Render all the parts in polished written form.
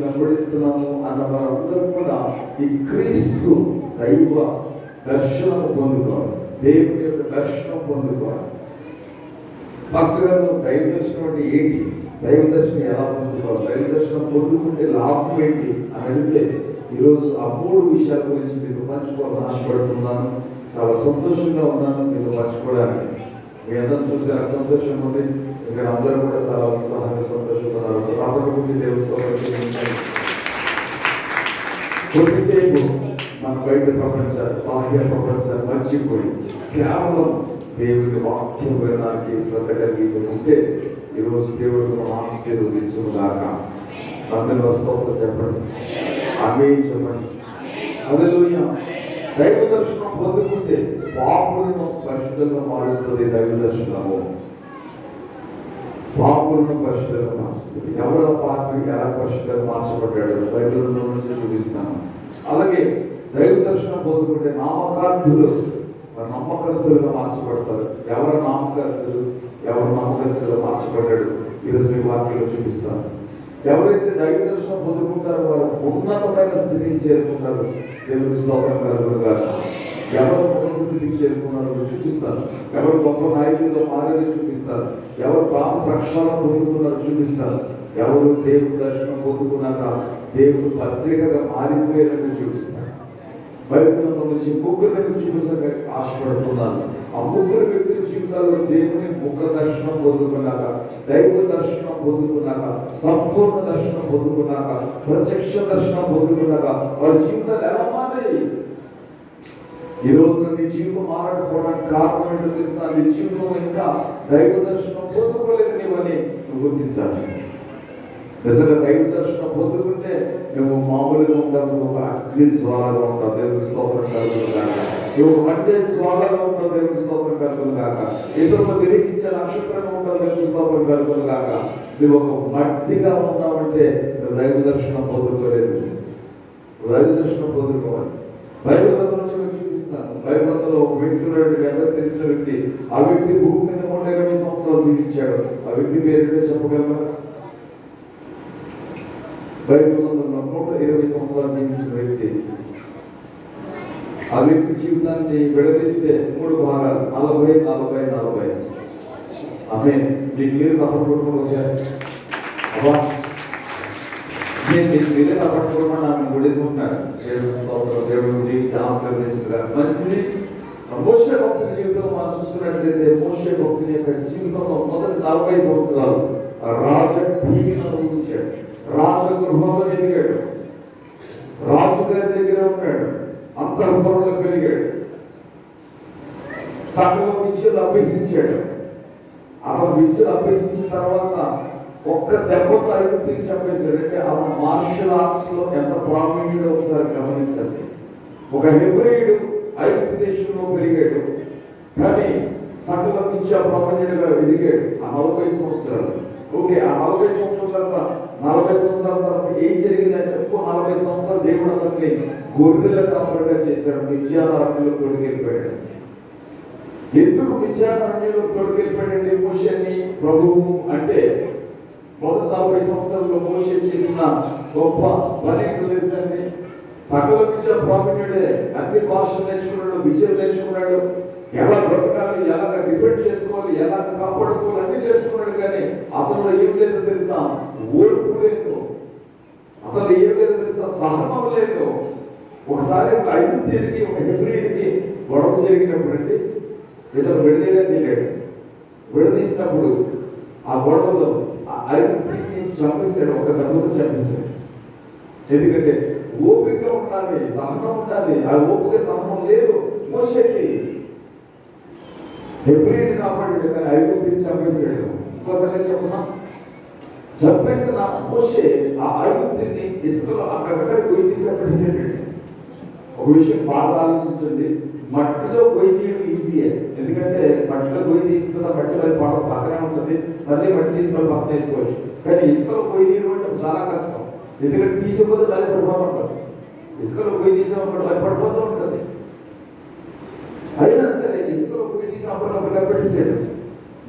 వెంబడిస్తున్నాము అన్న వారందరూ కూడా ఈ క్రీస్తు దైవ దర్శనం పొందుకోవాలి, దేవుని యొక్క దర్శనం పొందుకోవాలి. ఫస్ట్ గారు దైవ దర్శనం అంటే ఏంటి, దైవ దర్శనం ఎలా పొందుకోవాలి, దైవ దర్శనం పొందుకుంటే లాభం ఏంటి అని అడిగితే ఈరోజు ఆ 3 విషయాల గురించి మీకు పంచుకోవాలని ఆశపడుతున్నాను. చాలా సంతోషంగా ఉన్నాను మీరు పంచుకోవడానికి. మీ అందరూ చూసి నాకు సంతోషం ఉంది. ఇక్కడ అందరూ కూడా చాలా ఉత్సాహంగా సంతోషంగా ఉన్నారు. రాబోతుంది దేవుని కొద్దిసేపు మన బయట ప్రపంచాలు, బాహ్య ప్రపంచాలు మర్చిపోయి కేవలం దేవుని వాక్యం వినడానికి శ్రద్ధ కలిగి ఉంటే ఈరోజు దేవుడు మనం ఆశీర్వదించుగాక. అందరూ స్తోత్రం చెప్పండి, ఆమేన్ చెప్పండి, హల్లెలూయా. దైవ దర్శనం పొందుకుంటే పాపులను పరిశుద్ధంగా మారుస్తుంది. దైవ దర్శనము పాపులను పరిశుద్ధంగా మారుస్తుంది. ఎవరో పాపి ఎలా పరిశుద్ధంగా మార్చబడ్డాడు బైబిల్లో నుంచి చూపిస్తాను. అలాగే దైవ దర్శనం పొందుకుంటే నామకార్థులు నమ్మకస్తులుగా మార్చబడతారు. ఎవరు నామకార్థులు, ఎవరు నమ్మకస్తులుగా మార్చబడ్డాడు ఈరోజు మీ వాక్యంలో చూపిస్తాను. ఎవరైతే దైవ దర్శనం పొందుకుంటారో వారు ఉన్నతమైన స్థితికి చేరుకుంటారు. దేవుని స్తోత్రం కలుగునుగా. ఎవరు ఉన్నత స్థితికి చేరుకున్నారో చూపిస్తారు. ఎవరు గొప్ప నాయకులుగా మారేది చూపిస్తారు. ఎవరు పాప ప్రక్షాళన పొందుకున్నారో చూపిస్తారు. ఎవరు దేవుని దర్శనం పొందుకున్నాక దేవుడు పత్రికగా మారిపోయేదని చూపిస్తారు. బైబిల్ నుంచి 3 చూపించడానికి ఆశపడుతున్నాను. ఆ 3 వ్యక్తుల జీవితాల్లో దేవుని ముఖ దర్శనం పొందుకున్నాక, దైవ దర్శనం పొందుకున్నాక, సంపూర్ణ దర్శనం పొందుకున్నాక, ప్రత్యక్ష దర్శనం పొందుకున్నాక వారి జీవితాలు ఎలా మారాయి? ఈ రోజు నీ జీవితం మారకపోవడానికి కారణం ఏంటో తెలుసా? నీ జీవితం ఇంకా దైవ దర్శనం పొందుకోలేదు నీవని నువ్వు గుర్తించాలి. నిజంగా దైవ దర్శనం పొందుకుంటే నువ్వు మామూలుగా ఉంటావు, నువ్వు ఒక అగ్ని జ్వాలగా ఉంటావు. దేవుని స్తోత్రం కలుగునుగాక. నువ్వు మంచి జ్వాలగా ఉంటావు. దేవుని స్తోత్రం కలుగునుగాక. ఇతరులు వెలిగించే నక్షత్రంగా ఉంటావు. దేవుని స్తోత్రం కలుగునుగాక. నువ్వు ఒక మట్టిగా ఉన్నావంటే నువ్వు దైవ దర్శనం పొందుకోలేదు. దైవ దర్శనం పొందుకోవాలి. బైబిల్ నుంచి మీకు చూపిస్తాను. బైబిల్లో ఒక వ్యక్తి ఉన్నాడు, ఎవరు తెలిసిన వ్యక్తి. ఆ వ్యక్తి భూమి మీద 120 సంవత్సరాలు జీవించాడు. ఆ వ్యక్తి పేరు చెప్పగలరా? బైబిల్లో 120 సంవత్సరాలు జీవించిన వ్యక్తి. ఆ వ్యక్తి జీవితాన్ని విడదీస్తే 3 భాగాలు, 40, 40, 40. ఆమె మీకు మీరు తప్పకుండా వచ్చారు. అబ్బా మీరే తప్పకుండా నన్ను గుడిసుకుంటున్నాడు. దేవుడు జీవితం ఆశీర్వదించుగా మంచిది. మోషే భక్తుని జీవితంలో మనం చూసుకున్నట్లయితే మోషే భక్తుని యొక్క జీవితంలో మొదటి 40 సంవత్సరాలు రాజ టీవీని అనుభవించాడు. రాజగృహంలో ఎదిగాడు. రాజుగారి దగ్గర ఉన్నాడు. అంతఃపురంలో పెరిగాడు. సకల విద్యలు అభ్యసించాడు. అలా విద్యలు అభ్యసించిన తర్వాత ఒక్క దెబ్బతో ఐగుప్తుని చంపేశాడు. అంటే ఆ మార్షల్ ఆర్ట్స్ లో ఎంత ప్రావీణ్యుడో ఒకసారి గమనించండి. ఒక హెబ్రేయుడు ఐగుప్తు దేశంలో పెరిగాడు, కానీ సకల విద్యా ప్రావీణ్యుడిగా ఎదిగాడు. ఆ 40 సంవత్సరాలు. ఓకే, ఆ 40 సంవత్సరాల తర్వాత 40 సంవత్సరాల తర్వాత ఏం జరిగిందంటే 40 సంవత్సరాలు దేవుడు అతన్ని గొర్రెల కాపరిగా చేశాడు. విద్యారణ్యంలో తొడిగిపోయాడు. ఎందుకు విద్యారణ్యంలో తొడిగిపోయాడండి మోషేని ప్రభువు అంటే? మొదటి 40 సంవత్సరాల్లో మోషే చేసిన గొప్ప పని ఏంటో తెలుసండి? సకల విద్యా ప్రావీణ్యుడే. అన్ని భాషలు నేర్చుకున్నాడు, విద్యలు నేర్చుకున్నాడు. ఎలా బ్రతకాలి, ఎలా డిఫెండ్ చేసుకోవాలి, ఎలా కాపాడుకోవాలి అన్ని చేసుకున్నాడు. కానీ అతను ఏం లేదో తెలుసా? ఓర్పు లేదు. అతను ఏం లేదో తెలుసా? సహనం లేదు. ఒకసారి ఒక ఐగుప్తీయుడికి, ఒక హెబ్రీయుడికి గొడవ జరిగినప్పుడు అండి, ఇతను విడదీయగా తెలియడు. విడదీసినప్పుడు ఆ గొడవలో ఆ ఐగుప్తీయుడిని చంపేశాడు. ఒక దెబ్బతో చంపేశాడు. ఎందుకంటే ఓపిక ఉండాలి, సహనం ఉండాలి. ఆ ఓపిక సహనం లేదు మోషేకి. హెబ్రీయుడిని కాపాడాడు, కానీ ఐగుప్తీయుడిని చంపేశాడు. ఇంకోసారి చెప్పున్నా, చంపేసిన మోషే ఆ ఐగుప్తీయుడిని ఇసుకలో అక్కడక్కడ గొయ్యి తీసుకెళ్ళి. ఒక విషయం బాగా ఆలోచించండి. మట్టిలో గొయ్యి తీయడం ఈజీయే. ఎందుకంటే మట్టిలో గొయ్యి తీసుకున్న మట్టి మరి పక్కనే ఉంటుంది, మళ్ళీ మట్టి తీసుకొని పక్కన వేసుకోవచ్చు. కానీ ఇసుకలో గొయ్యి తీయడం అంటే చాలా కష్టం. ఎందుకంటే తీసుకోకపోతే మళ్ళీ పడిపోతూ ఉంటుంది. ఇసుకలో గొయ్యి తీసినప్పుడు మళ్ళీ పడిపోతూ ఉంటుంది. అయినా సరే ఇసుకలో గొయ్యి తీసి అప్పుడు పెట్టేసాడు.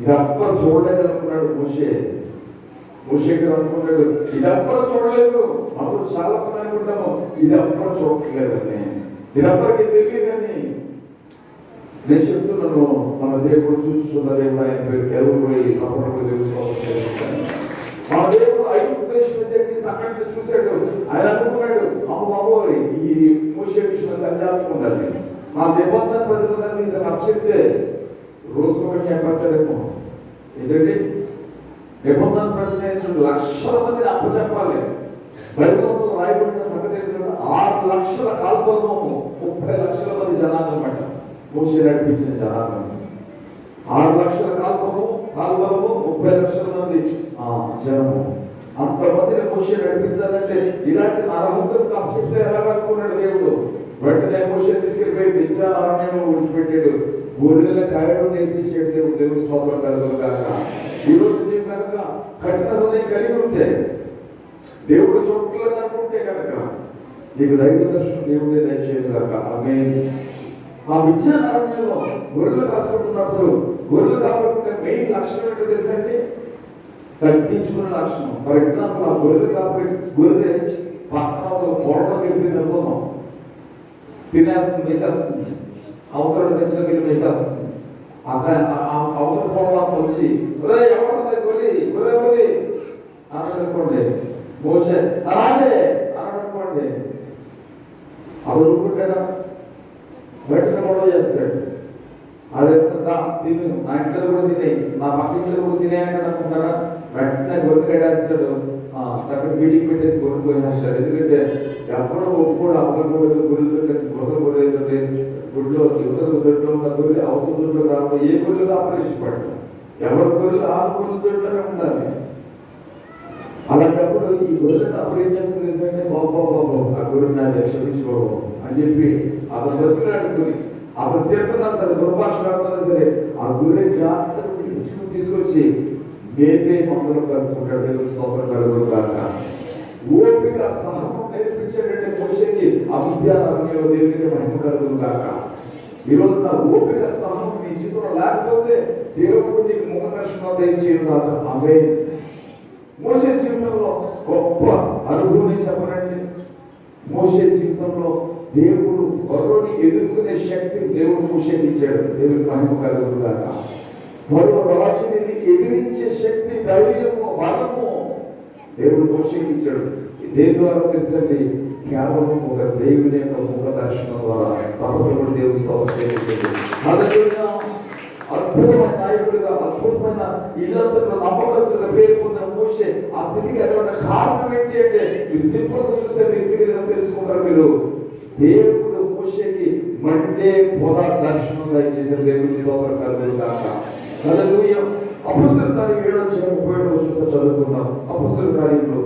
ఇక అప్పుడు చూడలేదనుకున్నాడు మోషే. మోషేకి అనుకున్నాడు, ఇది ఎప్పుడు చూడలేదు. మనం చాలా మంది అనుకుంటాము ఇది ఎప్పుడు చూడట్లేదని, ఇది ఎప్పటికీ తెలియదని. నేను చెప్తున్నాను, మన దేవుడు చూస్తున్న దేవుడు, ఆయన పేరు ఎవరు అప్పుడు దేవుడు. మన దేవుడు ఐగుప్తు దేశంలో జరిగిన సంఘటన చూశాడు. ఆయన అనుకున్నాడు, అమ్మో ఈ మోషే విషయంలో సరిచేసుకుంటాను, నా నిబంధన ప్రజలందరినీ ఇతను అప్పచెప్తే రోజు ఒకటి చెప్పలేము. ఏంటంటే నిబంధన ప్రజలు లక్షల మందిని అప్పచెప్పాలి. బైబిల్లో రాయబడిన సంగతి ఏంటంటే 6 లక్షల కాల్పలము 30 లక్షల మంది జనాంగం అంట. మోషే నడిపించిన జనాంగం 6 లక్షల కాల్పలము 30 లక్షల మంది జనము. అంతమందిని మోషే నడిపించాలంటే ఇలాంటి నరహంతకు అప్పచెప్తే ఎలా కట్టుకున్నాడు దేవుడు. వెంటనే మోషే తీసుకెళ్ళిపోయి విద్యారణ్యంలో విడిచిపెట్టాడు. గొర్రెల కాయడం నేర్పించాడు దేవుడు. దేవుడు స్తోత్రం కలుగును గాక. ఈరోజు నీవు కనుక కఠిన హృదయం కలిగి ఉంటే, దేవుడు చూడట్లేదు అనుకుంటే కనుక నీకు దైవ దర్శనం దేవుడే దయచేయదు కాక. ఆమేన్. ఆ విద్యారణ్యంలో గొర్రెలు కష్టపడుతున్నప్పుడు గొర్రెలు కాపాడుకుంటే మెయిన్ లక్షణం ఏంటో తెలుసండి, తగ్గించుకునే లక్షణం. ఫర్ ఎగ్జాంపుల్, ఆ గొర్రెలు కాబట్టి గొర్రె పక్కన పొడలో వెళ్ళింది అనుకున్నాం, తినేస్తుంది, వేసేస్తుంది, అవతల తెచ్చుకొని వేసేస్తుంది. అవతల పొడలో వచ్చి ఎవరు గొర్రె గొర్రె అనుకోండి, మోషే అలాగే అనుకోండి, అవి ఊరుకుంటాడా? బయటకు గొడవ చేస్తాడు. అదే తిను, నా ఇంట్లో కూడా తినే, నా పక్క ఇంట్లో కూడా తినే అంటాడు అనుకుంటారా? వెంటనే గొర్రె కట్టేస్తాడు, అక్కడ మీటింగ్ పెట్టేసి గొర్రె పోయేస్తాడు. ఎందుకంటే ఎప్పుడో ఒప్పుకోడు, అవతల గొర్రె గుడ్లో యువతల దొడ్లో ఉన్న గొర్రె అవతల దొడ్లో రాకుండా ఏ గొర్రెలు ఆపరేషన్ పడతాం, ఎవరి గొర్రెలు ఆ గొర్రెల దొడ్లోనే ఉండాలి. అలాంటప్పుడు ఈ గొర్రె అప్పుడు ఏం చేస్తుంది అంటే, బాబు ఆ గొర్రె నాది క్షమించుకోవు అని చెప్పి అతను బతుకులాడుకుని అతను తిడుతున్నా సరే, దుర్భాషలాడుతున్నా సరే, ఆ గొర్రె జాగ్రత్తగా పిలుచుకుని తీసుకొచ్చి మేతే మందులు కలుపుకుంటాడు. దేవుడు స్తోత్రం కలుగును గాక. ఓపిక సహనం నేర్పించేటంటే మోషేకి ఆ విద్యారణ్యంలో దేవునికి మహిమ కలుగును గాక. ఈ రోజు నా ఓపిక సహనం నీ జీవితంలో లేకపోతే దేవుడు నీకు ముఖ దర్శనం దయచేయను గాక. ఆమేన్. మోషే జీవితంలో గొప్ప అనుభూతి చెప్పనండి. మోషే జీవితంలో దేవుడు ఫరోని ఎదుర్కొనే శక్తి దేవుడు మోషేకి ఇచ్చాడు. దేవుడికి మహిమ కలుగును గాక. ఫరో రాజుని ఎదిరించే శక్తి, ధైర్యము, బలము దేవుడు మోషేకి ఇచ్చాడు. దేని ద్వారా తెలుసండి? కేవలం ఒక దేవుని యొక్క ముఖ దర్శనం ద్వారా. తప్పకుండా దేవుడు స్తోత్రం చేస్తుంది. అద్భుతమైన నాయకుడిగా, అద్భుతమైన ఇల్లంతలో నమ్మకస్తులుగా పేరు పొందిన మోషే ఆ స్థితికి ఎటువంటి కారణం ఏంటి అంటే, మీరు సింపుల్ గా చూస్తే మీరు తెలుసుకుంటారు. మీరు దేవుడు మోషేకి మండే పొద దర్శనం దయచేసిన దేవుడి స్తోత్రం కలుగును గాక. హల్లెలూయా. అపొస్తలుల కార్యం 7వ అధ్యాయం 37వ వచనం చదువుకుందాం. అపొస్తలుల కార్యంలో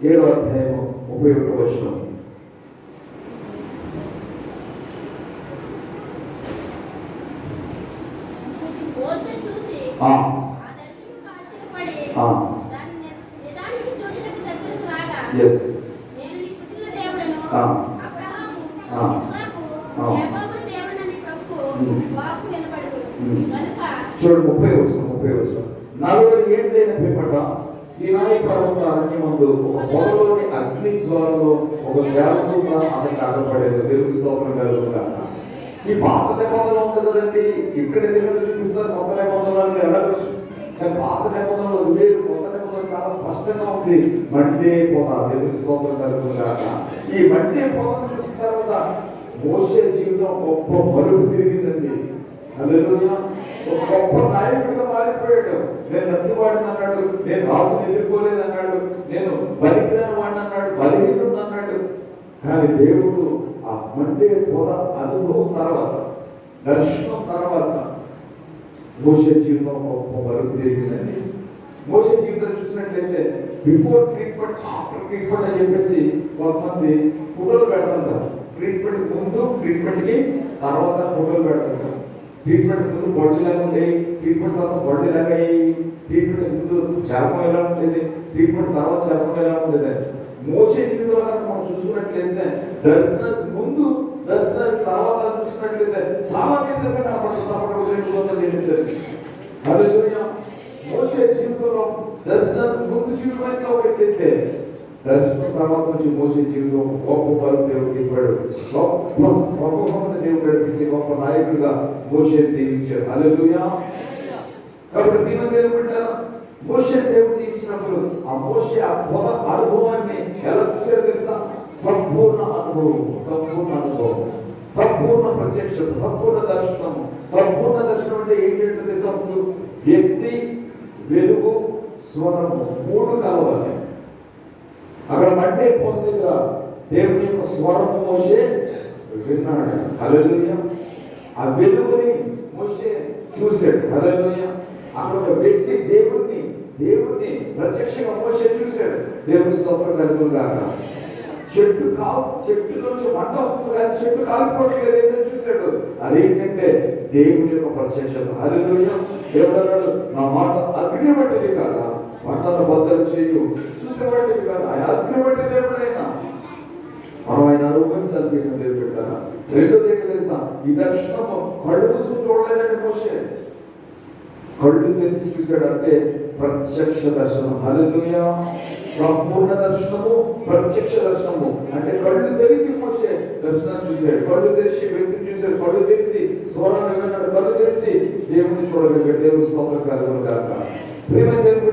7వ అధ్యాయం 37వ వచనం. చూడండి 30 వచనం. 40 ఏళ్ళైన పిమ్మట సీనాయి పర్వత అరణ్యమందు ఒక పొదలోని అగ్ని జ్వాలలో ఒక దేవదూత అతనికి అడ్డపడేది. దేవుని స్తోత్రం కలుగును గాక. ఈ పాత నిబంధనలో ఉంది కదండి, ఇక్కడ ఎందుకు చూపిస్తారు? కొత్త నిబంధనలు వెళ్ళవచ్చు, కానీ పాత నిబంధనలు వేరు, కొత్త నిబంధనలు చాలా స్పష్టంగా ఉంది. మండే పొద. దేవుని స్తోత్రం కలుగును గాక. ఈ మండే పొదను చూసిన తర్వాత మోషే జీవితం గొప్ప మలుపు తిరిగిందండి. హల్లెలూయా. ఒక గొప్ప నాయకుడిగా మారిపోయాడు. నేను నత్తివాడిని అన్నాడు, నేను రాజుని ఎదుర్కోలేదు అన్నాడు, నేను బలిగిన వాడిని అన్నాడు, బలహీనుడు అన్నాడు. కానీ దేవుడు ఆ మండే పొద అనుభవం తర్వాత, దర్శనం తర్వాత మోషే జీవితం గొప్ప మలుపు తిరిగిందండి. మోషే జీవితం చూసినట్లయితే బిఫోర్ ట్రీట్మెంట్, ఆఫ్టర్ ట్రీట్మెంట్ అని చెప్పేసి కొంతమంది ఫోటోలు పెడుతుంటారు. ట్రీట్మెంట్ ముందు, ట్రీట్మెంట్ కి తర్వాత ఫోటోలు పెడుతుంటారు. ట్రీట్మెంట్ ముందు బొడ్డు లాగా ఉండేవి, ట్రీట్మెంట్ తర్వాత బొడ్డు లాగా అయ్యి, ట్రీట్మెంట్ ముందు చర్మం ఎలా ఉండేది, ట్రీట్మెంట్ తర్వాత చర్మం ఎలా ఉండేది. మోషే జీవితంలో మనం చూసుకున్నట్లయితే దర్శనానికి ముందు, దర్శనానికి తర్వాత చూసుకున్నట్లయితే చాలా వ్యత్యాసంగా కనపడుతుంది. హల్లెలూయా. మోషే జీవితంలో దర్శనం ముందు జీవితం అయితే ఒకటైతే దర్శనం తర్వాత నుంచి మోసే జీవితం గొప్ప పరుగు దేవుడికి ఇవ్వడు. గొప్ప సమూహంలో దేవుడు నడిపించి గొప్ప నాయకుడిగా మోసే దీవించాడు. హల్లెలూయా. కాబట్టి మేము దేవుడు మోసే దేవుడు దీవించినప్పుడు ఆ మోసే ఆ అనుభవాన్ని ఎలా చూసారో తెలుసా? సంపూర్ణ అనుభవం, సంపూర్ణ అనుభవం, సంపూర్ణ ప్రత్యక్షత, సంపూర్ణ దర్శనము. సంపూర్ణ దర్శనం అంటే ఏంటంటే సంపూర్ణ వ్యక్తి, వెలుగు, స్వరము మూడు కలవాలి. అక్కడ మంటే పొందిగా దేవుని యొక్క స్వరము మోసే విన్నాడు. హల్లెలూయా. ఆ వెలుగుని మోసే చూశాడు. హల్లెలూయా. అక్కడ ఒక వ్యక్తి దేవుడిని ప్రత్యక్షంగా మోసే చూశాడు. దేవుని స్తోత్రం కలుగును గాక. చెట్టులోంచి మంట వస్తుంది కానీ చెట్టు కాలిపోవట్లేదు ఏంటో చూశాడు. అదేంటంటే దేవుని యొక్క ప్రత్యక్షత. హల్లెలూయా. దేవుడు అన్నాడు, నా మాట అగ్ని వంటిది కాదా, మంటను బద్దలు చేయు, శుద్ధి వంటిది కాదా. ఆయన అగ్ని వంటి దేవుడైనా మనం ఆయన అనుభవించాలి. దేవుడు పెట్టారా? రెండోది ఏంటి తెలుసా? ఈ దర్శనము కళ్ళు మూసుకుని చూడలేదండి మోసే. కళ్ళు తెలిసి చూశాడంటే ప్రత్యక్ష దర్శనం. హల్లెలూయా. సంపూర్ణ దర్శనము, ప్రత్యక్ష దర్శనము. అంటే కళ్ళు తెలిసి మోసే దర్శనం చూశాడు. కళ్ళు తెలిసి వ్యక్తిని చూశాడు. కళ్ళు తెలిసి స్వరాన్ని విన్నాడు. కళ్ళు తెలిసి దేవుని చూడగలిగాడు. దేవుని స్తోత్రం కలుగును గాక. ప్రేమ దేవుడు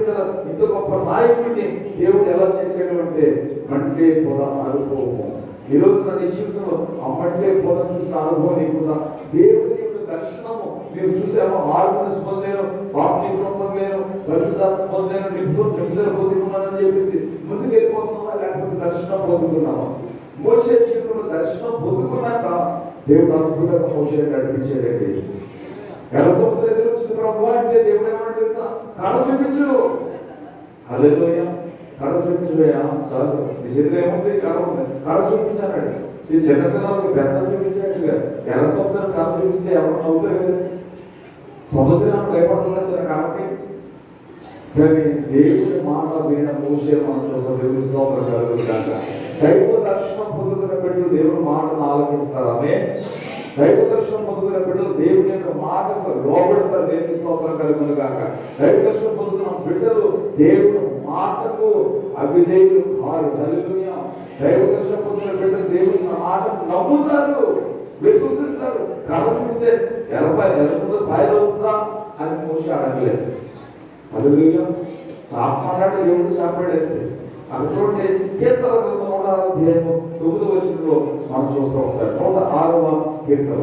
ఇంత గొప్ప నాయకుడిని దేవుడు ఎలా చేశాడు అంటే మంటే పొద అనుభవము. ఈ రోజు నా జీవితంలో ఆ మంటే పొద చూసిన అనుభవం నీకుందా? దేవుని యొక్క దర్శనము మీరు చూసామా? మార్గం పొందాను, బాప్తిస్మం పొందాను, పరిశుద్ధాత్మ పొందాను, నిపుణులు పొందుకున్నానని చెప్పేసి ముందుకు వెళ్ళిపోతున్నావా? లేకపోతే దర్శనం పొందుకున్నావా? మోసే జీవితంలో దర్శనం పొందుకున్నాక దేవుడు అద్భుతంగా మోసేని నడిపించాడండి. ఎర్ర సముద్రం ఎదురు వచ్చిన ప్రభు అంటే దేవుడు ఏమన్నా తెలుసా? కళ చూపించు. హల్లెలూయా. కళ చూపించుయా చాలు. నీ చేతిలో ఏముంది? కళ ఉంది, కళ చూపించాడు. ఈ చిన్నపిల్లలకు పెద్ద చూపించినట్టుగా ఎర్ర సముద్రం కళ చూపిస్తే ఎవరు అవుతారు కదా? సముద్రాన్ని భయపడాల్సిన కళకి. కానీ దేవుడి మాట విన మోసే మనం చూస్తాం. దేవుడి స్తోత్రం కలుగును గాక. దైవ దర్శనం పొందుకున్న బిడ్డలు దేవుని మాటను ఆలకిస్తారు. ఆమేన్. దైవ దర్శనం పొందుకున్న బిడ్డలు దేవుని యొక్క మాటకు లోబడతారు. దేవుని స్తోత్రం కలుగును గాక. దైవ దర్శనం పొందుకున్న బిడ్డలు దేవుని మాటకు అవిధేయులు కారు. హల్లెలూయా. దైవ దర్శనం పొందుకున్న బిడ్డలు దేవుని మాటకు నమ్ముతారు, విశ్వసిస్తారు. కనిపిస్తే ఎర్రముందు బయలువుతుందా అని మోసే అడగలేదు. హల్లెలూయా. చాపన్నాడు దేవుడు చాపాడైతే అక్కడ చూడండి. కీర్తన 106 వచనంలో మనం చూస్తూ వస్తాం. 106వ కీర్తన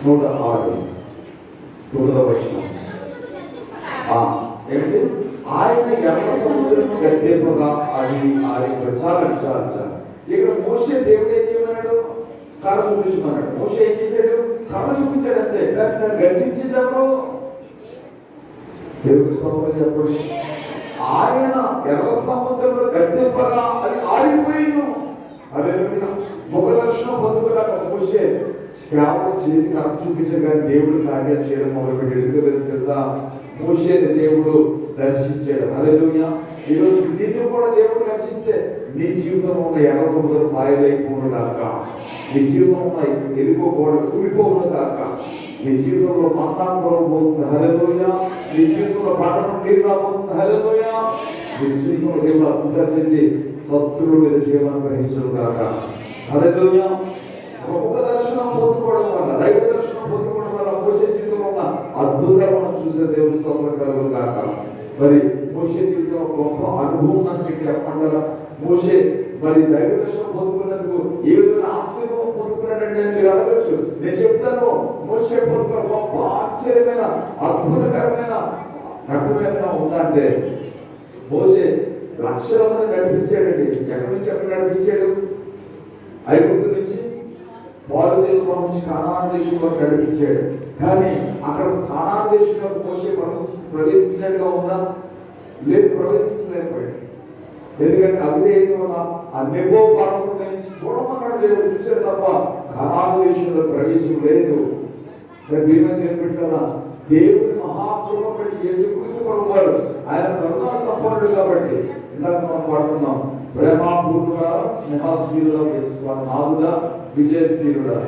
106 9వ వచనం. ఏంటి? ఆయన ఎర్ర సముద్రం గద్దెపగా అది ఆయన చాలు. ఇక్కడ మోసే దేవుడు ఏం చేయమన్నాడు? కర్ర చూపించమన్నాడు. మోసే ఏం చేశాడు? కర్ర చూపించాడు అంతే. గద్దించిందెవరు? దేవుడు స్తోత్రం చెప్పండి. ఆయన ఎర్ర సముద్రంలో గద్దెపగా అది ఆరిపోయిను. అదే ముఖ దర్శనం పొందుకున్నాక మోసే కేవలం చేతి కర్ర చూపించగా దేవుడు కార్యాలు చేయడం మొదలుపెట్టాడు. తెలుసా? మోసేని దేవుడు దర్శించాడు. హల్లెలూయా. ఈరోజు నిన్ను కూడా దేవుడు దర్శిస్తే నీ జీవితంలో ఉన్న ఎర్ర సముద్రం మాయలైపోను కాక, నీ జీవితంలో ఉన్న ఎదుకోకూడదు కూలిపోను కాక, నీ జీవితంలో మతాంతరం పోతుంది. హల్లెలూయా. నీ జీవితంలో పట్టణం నీరు రాబోతుంది. హల్లెలూయా. నీ జీవితంలో దేవుడు అద్భుతం చేసి శత్రువుల మీద జీవనం గ్రహించడం కాక. హల్లెలూయా. ఒక దర్శనం పొందుకోవడం వల్ల, దైవ దర్శనం పొందుకోవడం వల్ల మోసే జీవితంలో ఉన్న అద్భుతాలు మనం చూసే దేవుని స్తోత్రం కలుగును గాక. మరి మోసే జీవితంలో గొప్ప అనుభవం నాకు చెప్పండి. మోసే మరి దైవ దర్శనం పొందుకున్నందుకు ఏ విధమైన ఆశ్చర్యం పొందుకున్నాడంటే మీరు అడగచ్చు. నేను చెప్తాను. మోసే పొందుకున్న గొప్ప ఆశ్చర్యమైన అద్భుతకరమైన ఘట్టమైన ఉందంటే మోసే లక్షల మంది నడిపించాడండి. ఎక్కడి నుంచి ఎక్కడ నడిపించాడు? ఐగుప్తు నుంచి బాలుదేశంలో నుంచి కానాను దేశంలో నడిపించాడు. కానీ అక్కడ కానాను దేశంలో మోసే ప్రవేశించినట్టుగా ఉందా? లేదు, ప్రవేశించలేకపోయాడు. ఎందుకంటే అవిధేయత వల్ల ఆ నెబో పర్వతం నుంచి చూడమన్నాడు దేవుడు. చూశాడు తప్ప కానాను దేశంలో ప్రవేశం లేదు. పెట్టారా? దేవుడి మహాకృప పెట్టి యేసుక్రీస్తు ప్రభువారు ఆయన కరుణా సంపన్నుడు కాబట్టి ఇందాక మనం పాడుతున్నాం. ప్రేమపూర్ణుడా, స్నేహశీలుడా, విశ్వనాథుడా, విజయశీలుడా.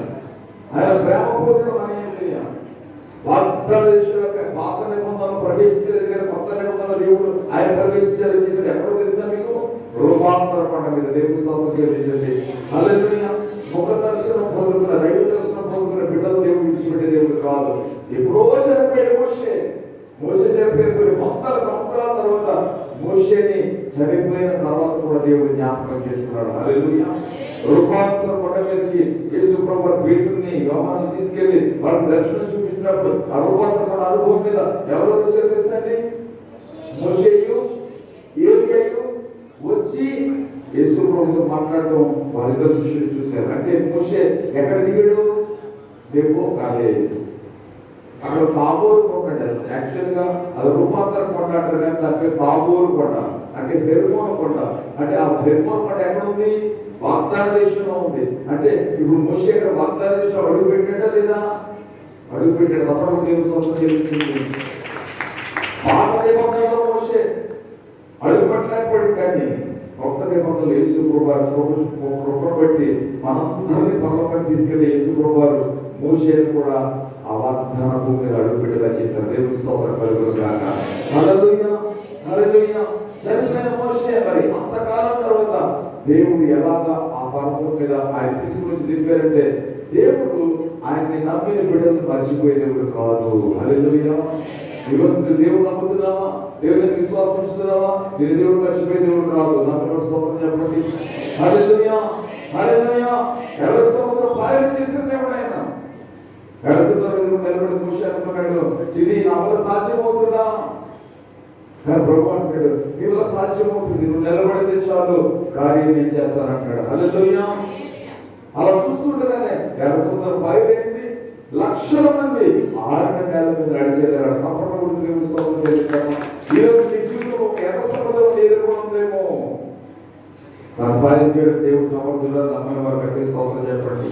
ఆయన ప్రేమపూర్ణుడు. వాగ్దాన దేశంలోకి పాత నిబంధనలు ప్రవేశించలేదు కానీ కొత్త నిబంధనల దేవుడు ఆయన ప్రవేశించాలని చేశాడు. ఎక్కడో తెలుసా మీకు? రూపాంతర పంట మీద దేవుడు స్తోత్రం చేసింది. హల్లెలూయా. ముఖ దర్శనం పొందుకున్న, రైతు దర్శనం పొందుకున్న బిడ్డలు దేవుడు విడిచిపెట్టే దేవుడు కాదు. ఎప్పుడో చనిపోయాడు మోషే. మోషే చనిపోయిన కొన్ని వందల సంవత్సరాల తర్వాత మోషేని చనిపోయిన తర్వాత కూడా దేవుడు జ్ఞాపకం చేసుకున్నాడు. హల్లెలూయా. రూపాంతర కొండ మీదకి యేసు ప్రభువు పేతురుని యోహాను తీసుకెళ్లి వాళ్ళకి దర్శనం చూపించినప్పుడు ఆ రూపాంతర కొండ అనుభవం మీద ఎవరు వచ్చారో తెలుసా అండి? మోషేయు ఏలీయాయు వచ్చి యేసు ప్రభువుతో మాట్లాడడం వాళ్ళిద్దరు శిష్యులు చూశారు. అంటే మోషే ఎక్కడ దిగాడు? డెపో కాలేదు, అక్కడ తాబోరు కొండ. యాక్చువల్ గా అది రూపాంతర కొండ అంటారు కానీ దాని పేరు తాబోరు కొండ, అంటే హెర్మోన్ కొండ. అంటే ఆ హెర్మోన్ కొండ ఎక్కడ ఉంది? వాగ్దాన దేశంలో ఉంది. అంటే ఇప్పుడు మోషే ఇక్కడ వాగ్దాన దేశంలో అడుగు పెట్టాడా లేదా? అడుగు పెట్టాడు. తప్పకుండా దేవుని సొంతం తెలుస్తుంది. పాత నిబంధనలో మోషే అడుగు పెట్టలేకపోయాడు కానీ కొత్త నిబంధనలు యేసు ప్రభువు కృపను బట్టి మనందరినీ పరలోకానికి తీసుకెళ్లి యేసు ప్రభువు మోషేను కూడా ఆ వాగ్దాన భూమి మీద అడుగు పెట్టేలా చేశారు. దేవుని స్తోత్రం కలుగును గాక. హల్లెలూయా, హల్లెలూయా. చనిపోయిన మోషే మరి అంతకాలం తర్వాత దేవుడు ఎలాగా ఆ పర్వతం మీద ఆయన తీసుకుని దింపారంటే దేవుడు ఆయన్ని నమ్మిన బిడ్డలను మర్చిపోయే దేవుడు కాదు. హల్లెలూయా. ఈరోజు మీరు దేవుడు నమ్ముతున్నావా? దేవుని విశ్వాసం ఉంచుతున్నావా? మీరు దేవుడు మర్చిపోయే దేవుడు కాదు. నమ్మిన స్తోత్రం చెప్పండి. హల్లెలూయా, హల్లెలూయా. ఎర్ర సముద్రం పాయలు చేసిన దేవుడు ఆయన. ఎర్ర సముద్రం నిలబడి మోషే అనుకున్నాడు, ఇది నా వల్ల సాధ్యమవుతుందా? కానీ ప్రభు అంటాడు, నీ వల్ల సాధ్యమవుతుంది, నువ్వు నిలబడితే చాలు, కార్యం నేను చేస్తానంటాడు. హల్లెలూయా. అలా చూస్తుండగానే ఎర్ర సముద్రం పాయలు ఏంటి? లక్షల మంది 6 గంటల మీద నడిచేదారు. తప్పకుండా గురించి చేస్తాము. ఈరోజు నీ జీవితంలో ఒక ఎర్ర సముద్రం ఎదుర్కొందేమో. సంపాదించడం దేవుడు సమర్థుల్లో నమ్మిన వారు కట్టి స్తోత్రం చెప్పండి.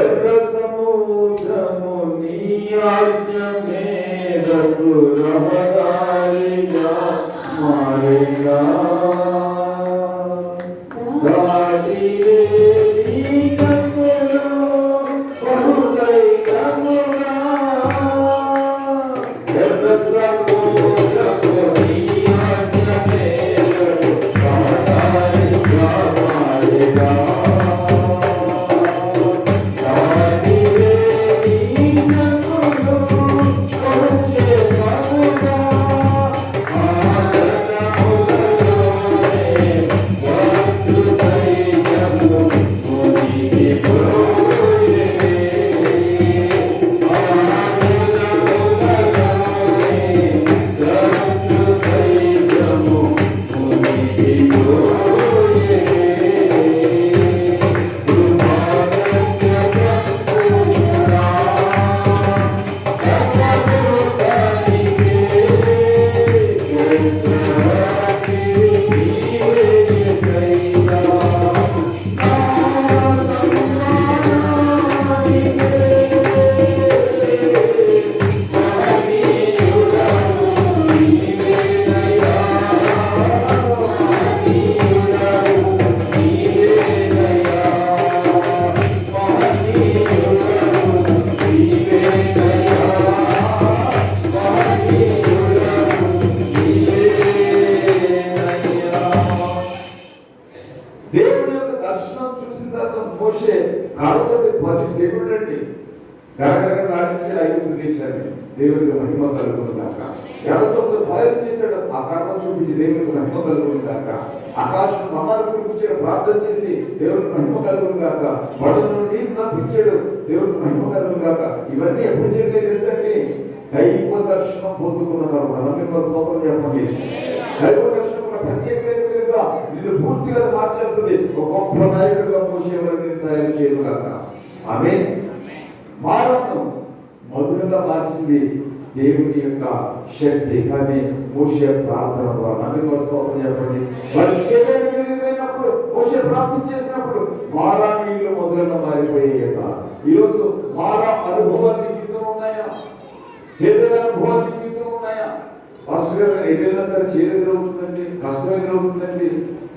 ఎర్ర సముద్రము నీ ఆజ్ఞ మేరకు రహదారిగా మారేగా మోషే కాళ్ళతో దేవుడండి గరగర రాణించాడు ఐగుప్తు దేశాన్ని. దేవుడికి మహిమ కలుగును గాక. ఎర్రసముద్రం బయలు చేశాడు, ఆ కర్మ చూపించి దేవుడికి మహిమ కలుగును గాక. ఆకాశం మన్నాలు కురిపించాడు, ప్రార్థన చేసి దేవుడికి మహిమ కలుగును గాక. వడల నుండి తప్పించాడు, దేవుడికి మహిమ కలుగును గాక. ఇవన్నీ ఎప్పుడు జరిగితే తెలుసండి? దైవ దర్శనం పొందుకున్నారు. నమ్మిన స్తోత్రం చెప్పండి. దైవ దర్శనం ప్రత్యేకమైన తెలుసా? ఇది పూర్తిగా మార్చేస్తుంది. ఒక గొప్ప నాయకుడిగా మోషేని తయారు చేయను గాక. ఆమేన్. మానవం మధురంగా మార్చింది దేవుని యొక్క శక్తి. కానీ మోషే ప్రార్థన ద్వారా నమ్మిన స్తోత్రం చెప్పండి. వాళ్ళు చేయలేకపోయినప్పుడు మోషే ప్రార్థన చేసినప్పుడు మారా నీళ్లు మధురంగా మారిపోయాయి కదా. ఈరోజు మారా అనుభవాలు జీవితం ఉన్నాయా? చేతుల అనుభవాలు జీవితం ఉన్నాయా? ఫస్ట్గా ఏదైనా సరే చేదు ఎదురవుతుందండి, కష్టం ఎదురవుతుందండి,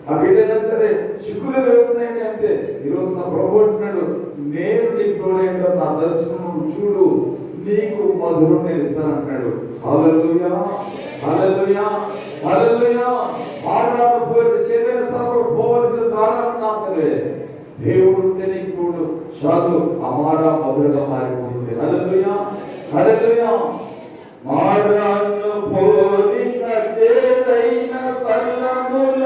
అవి ఏదైనా సరే చిక్కులు ఎదురవుతున్నాయండి. అంటే ఈరోజు నా ప్రభు అంటున్నాడు, నేను నీకు తోడేంటో నా దర్శనం చూడు, నీకు మధురం నేను ఇస్తాను అంటాడు. హల్లెలూయా, హల్లెలూయా, హల్లెలూయా. ఆడాను పోయి చేదైన స్థలంలో పోవలసిన దారుణం సరే దేవుడు ఉంటే నీకు తోడు చాలు, అమారా మధురగా మారిపోతుంది. హల్లెలూయా, హల్లెలూయా. మారాను పోలిక చేదైన స్థలముల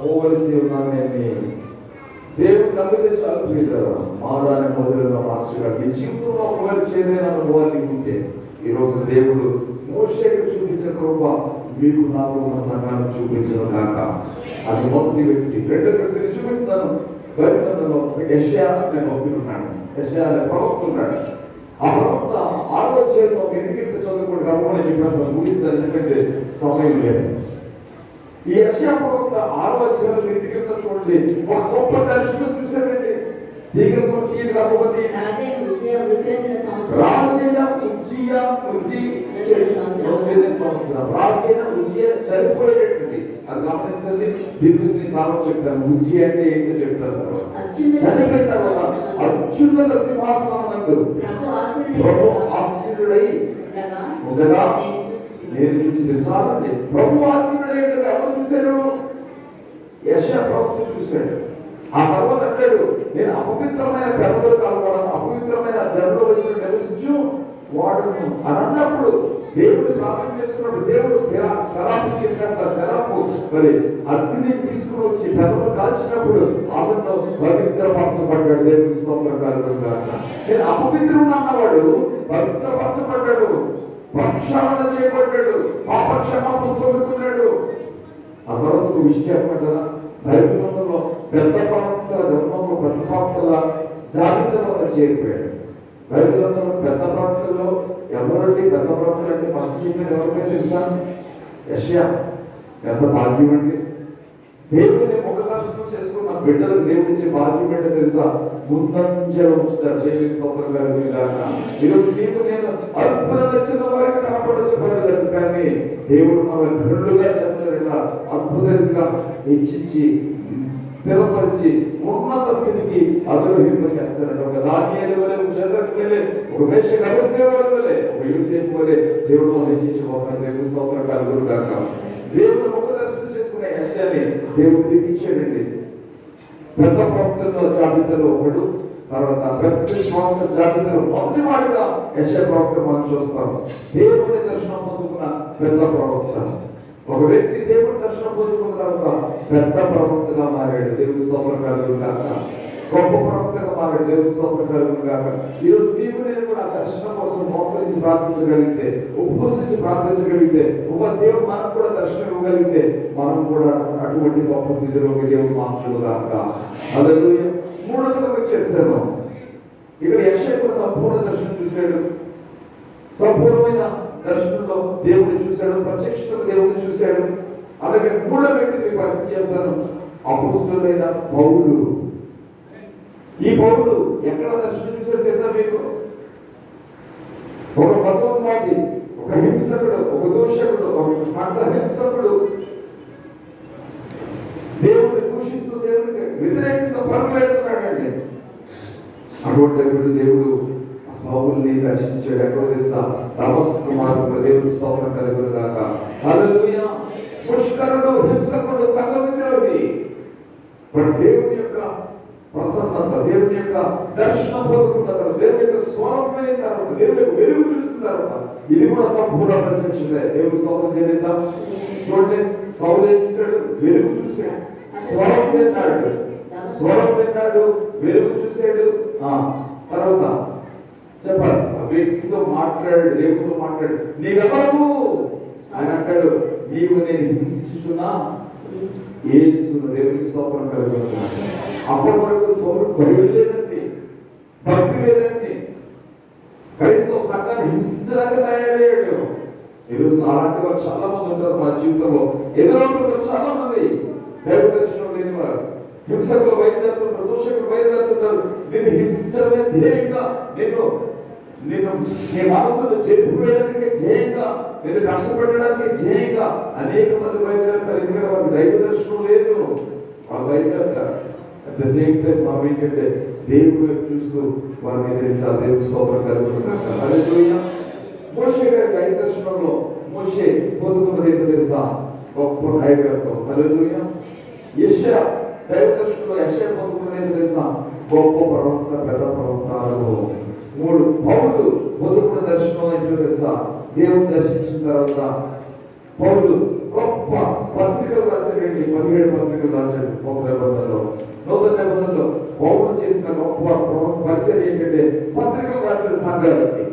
పోవలసి ఉన్నానని దేవుడు నమ్మితే చాలు. మారాన్ని మొదలుగా మార్చగలరు. నీ జీవితంలో ఒకవేళ చేదైన అనుభవాన్ని ఉంటే ఈరోజు దేవుడు మోషేకు చూపించిన కృప మీకు నాకు ఉన్న సంఘాన్ని చూపించడం కాక. అది మొదటి వ్యక్తి. రెండో వ్యక్తిని చూపిస్తాను. బైబిల్లో యెషయా అనే భక్తుడు ఉన్నాడు. యెషయా అనే ప్రవక్త ఉన్నాడు. ఆ ప్రవక్త 6వ అధ్యాయంలో ఎందుకు చదువుకోండి రమ్మని చెప్పేస్తాను, ముగిస్తాను, ఎందుకంటే సమయం లేదు. ఈ యెషయా ప్రవక్త 6వ అధ్యాయంలో ఎందుకు చూడండి, ఒక గొప్ప దర్శనం చూశారండి. చనిపోయేటట్టుంది. అది గమనించండి. దీని కాలం చెప్తాను. ఉజ్జి అంటే ఏంటో చెప్తాను. చనిపోయిన తర్వాత అత్యున్నత సింహాసనం నందు ప్రభు ఆశీనుడై ఉండగా నేను చూసి తెలుసాలండి. ప్రభు ఆశీనుడై ఉండగా ఎవరు చూశారు? యెషయా ప్రవక్త చూశాడు. ఆ తర్వాత అంటాడు, నేను అపవిత్రమైన పెదవులు కలవడం, అపవిత్రమైన జనుల వచ్చి నివసించు వాడును అని అన్నప్పుడు దేవుడు ప్రార్థన చేసుకున్నప్పుడు దేవుడు శరాపు చెప్పినట్ల శరాపు మరి అగ్ని తీసుకుని వచ్చి పెదవులు కాల్చినప్పుడు అతను పవిత్రపరచబడ్డాడు. దేవుడు స్తోత్రం. నేను అపవిత్రం అన్నవాడు పవిత్రపరచబడ్డాడు, ప్రక్షాళన చేయబడ్డాడు, పాపక్షమాపణ పొందుకున్నాడు. ఆ తర్వాత ఒక విషయం ఏమంటారా, బైబిల్లో పెద్ద ప్రవక్తల ధర్మంలో పెద్ద ప్రవక్తల జాబితాలో చేరిపోయాడు. బైబిల్లో పెద్ద ప్రవక్తల్లో ఎవరండి పెద్ద ప్రవక్తలు అంటే ఫస్ట్ చెప్పిన ఎవరికైనా తెలుసా? యెషయా. ఎంత భాగ్యం అండి. దేవుడిని ముఖ దర్శనం చేసుకున్న బిడ్డలకు దేవుడిచ్చే భాగ్యం ఏంటో తెలుసా? ముందంజలో ఉంచుతాడు. దేవుడి స్తోత్రం గారు. ఈరోజు నీకు నేను అద్భుతంగా చిన్న వారికి కనపడచ్చు, కానీ దేవుడు మన కళ్ళుగా చేస్తాడు. అద్భుతంగా హెచ్చించి స్థిరపరిచి ఉన్నత స్థితికి అభివృద్ధి చేస్తాడు. ఒక దానియేలు వలె, ఒక షద్రకు వలె, ఒక మేషకు అబేద్నెగో వలె, ఒక యోసేపు వలె దేవుడు హెచ్చించబోతున్నాడు. దేవుడి స్తోత్రం కలుగును గాక. దేవుడు ముఖ దర్శనం చేసుకునే యెషయాని దేవుడు దిగించాడండి. పెద్ద ప్రవక్తల జాబితాలో ఒకడు. తర్వాత పెద్ద ప్రవక్త జాబితాలో మొదటి వాడుగా యెషయా ప్రవక్త మనం చూస్తాం. దేవుని దర్శనం పొందుకున్న పెద్ద ప్రవక్త. ఒక వ్యక్తి దేవుడి దర్శనం పొందుకున్న తర్వాత పెద్ద ప్రవక్తగా మారాడు. దేవుడి స్తోత్రం కలుగును గాక. గొప్ప ప్రవక్తగా మారాడు. దేవుడి స్తోత్రం కలుగును గాక. ఈరోజు నీవు నేను కూడా దర్శనం కోసం మోకరించి ప్రార్థించగలిగితే, ఉపవసించి ప్రార్థించగలిగితే, దేవుడు మనకు కూడా దర్శనం ఇవ్వగలిగితే మనం కూడా అటువంటి గొప్ప స్థితిలో దేవుడు మనుషులు కాక. హల్లెలూయా. మూడవదిగా చెప్తాను, ఇక్కడ యెషయా సంపూర్ణ దర్శనం చూశాడు. సంపూర్ణమైన దర్శనంలో దేవుడిని చూశాడు, ప్రత్యక్షతలో దేవుడిని చూశాడు. అలాగే మూడో వ్యక్తిని పరిచయం చేస్తాను, అపోస్తలుడైన పౌలు. ఈ పౌలు ఎక్కడ దర్శనం చూశాడు తెలుసా మీకు? ఒక మతోన్మాది, ఒక హింసకుడు, ఒక దూషకుడు, ఒక సంఘ హింసకుడు, దేవుడిని దూషిస్తూ దేవుడికి వ్యతిరేకంగా పరుగులేడుతున్నాడండి. అటువంటి దేవుడు పౌలుని దర్శించాడు. ఎక్కడ తెలుసా? దమస్కు మార్గంలో. దేవుడి స్తోత్రం కలుగును గాక. హల్లెలూయా. పుష్కరుడు, హింసకుడు, సంఘ విద్రోహి, బట్ దేవుని యొక్క ప్రసన్నత, దేవుని యొక్క దర్శనం పొందుకున్న తర్వాత, దేవుని యొక్క స్వరం వినిన తర్వాత, దేవుని యొక్క వెలుగు చూసిన తర్వాత, ఇది కూడా సంపూర్ణ ప్రత్యక్షమే. దేవుడి స్తోత్రం చేద్దాం. చూడండి, సౌలు ఏం చూశాడు? వెలుగు చూశాడు, స్వరం విన్నాడు, వెలుగు చూశాడు. తర్వాత చెప్పాలి, ఆ వ్యక్తితో మాట్లాడు, దేవుడితో మాట్లాడు. నీవెవరు? ఆయన అంటాడు, నీవు నేను హింసించుచున్నా యేసును దేవుని స్తోత్రం కలుగుతున్నాను. అప్పటి వరకు సౌలు భయం లేదండి, భక్తి లేదండి, క్రైస్తవ సంఘాన్ని హింసించడానికి తయారయ్యాడు. ఈరోజు అలాంటి వారు చాలా మంది ఉంటారు మన జీవితంలో. ఎదురవుతున్నారు చాలా మంది దైవ దర్శనం లేని వారు, హింసకులు బయలుదేరుతుంటారు, దోషకులు బయలుదేరుతుంటారు. నిన్ను హింసించడమే ధ్యేయంగా, నిన్ను నీ మనసును చెప్పుకోవడానికి ధ్యేయంగా, నిన్ను కష్టపెట్టడానికి ధ్యేయంగా అనేక మంది బయలుదేరుతారు. ఎందుకంటే వారికి దైవ దర్శనం లేదు, వాళ్ళు బయలుదేరుతారు. అట్ ద సేమ్ టైం మనం ఏంటంటే దేవుడు చూస్తూ వారిని ఎదిరించాలి. దేవుడు స్తోత్రం కలుగుతున్నాడు. హల్లెలూయా. మోషే గారి దైవ దర్శనంలో మోషే పొందుకున్నది ఏంటో తెలుసా? గొప్ప నాయకత్వం. హల్లెలూయా. యెషయా దైవ దర్శనంలో యెషయా పొందుకున్నది ఏంటో తెలుసా? గొప్ప ప్రవక్త, పెద్ద ప్రవక్త అనుభవం. 3 పౌలు పొందుకున్న దర్శనం ఏంటో తెలుసా? దేవుని దర్శించిన తర్వాత పౌలు గొప్ప పత్రికలు రాశాడండి. 17 పత్రికలు రాశాడు కొత్త నిబంధనలో. నూతన నిబంధనలో పౌలు చేసిన గొప్ప పరిచయం ఏంటంటే పత్రికలు రాసిన సంఘాలకి.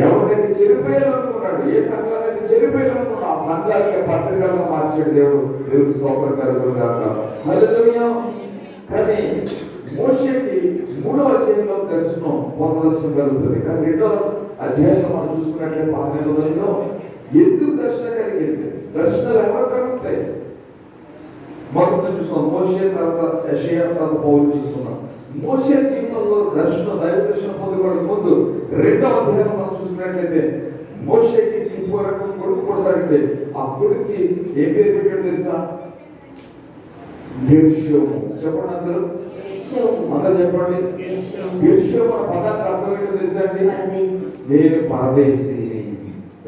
ఎవరినైతే చెడిపోయాలనుకున్నాడు, ఏ సంఘాలైతే చెడిపోయాలనుకున్నా ఆ సంఘాలకి పత్రికలుగా మార్చాడు దేవుడు. దేవుడు స్తోత్రం కలుగుగాక. హల్లెలూయా. కానీ మోషేకి 3వ అధ్యాయంలో దర్శనం, కొత్త దర్శనం కలుగుతుంది. కానీ 2వ అధ్యాయంలో మనం చూసుకున్నట్లయితే పాత నిబంధనలో ఎందుకు దర్శనం కలిగింది? దర్శనాలు ఎవరు కలుగుతాయి? మొదటి చూస్తున్నాం మోషే, తర్వాత యెషయా, తర్వాత పౌలు చూస్తున్నాం. మోషే జీవితంలో దర్శనం, దైవ దర్శనం పొందుకోవడం ముందు 2వ అధ్యాయం మనం చూసినట్లయితే మోషేకి సిపోరకు కొడుకు పుడతాడంటే ఆ కొడుక్కి ఏ పేరు పెట్టాడు తెలుసా? గెర్షోము. చెప్పండి అందరూ, అందరూ చెప్పండి. గెర్షోము అనే పదానికి అర్థం ఏంటో తెలుసా అండి? నేను పరదేశి.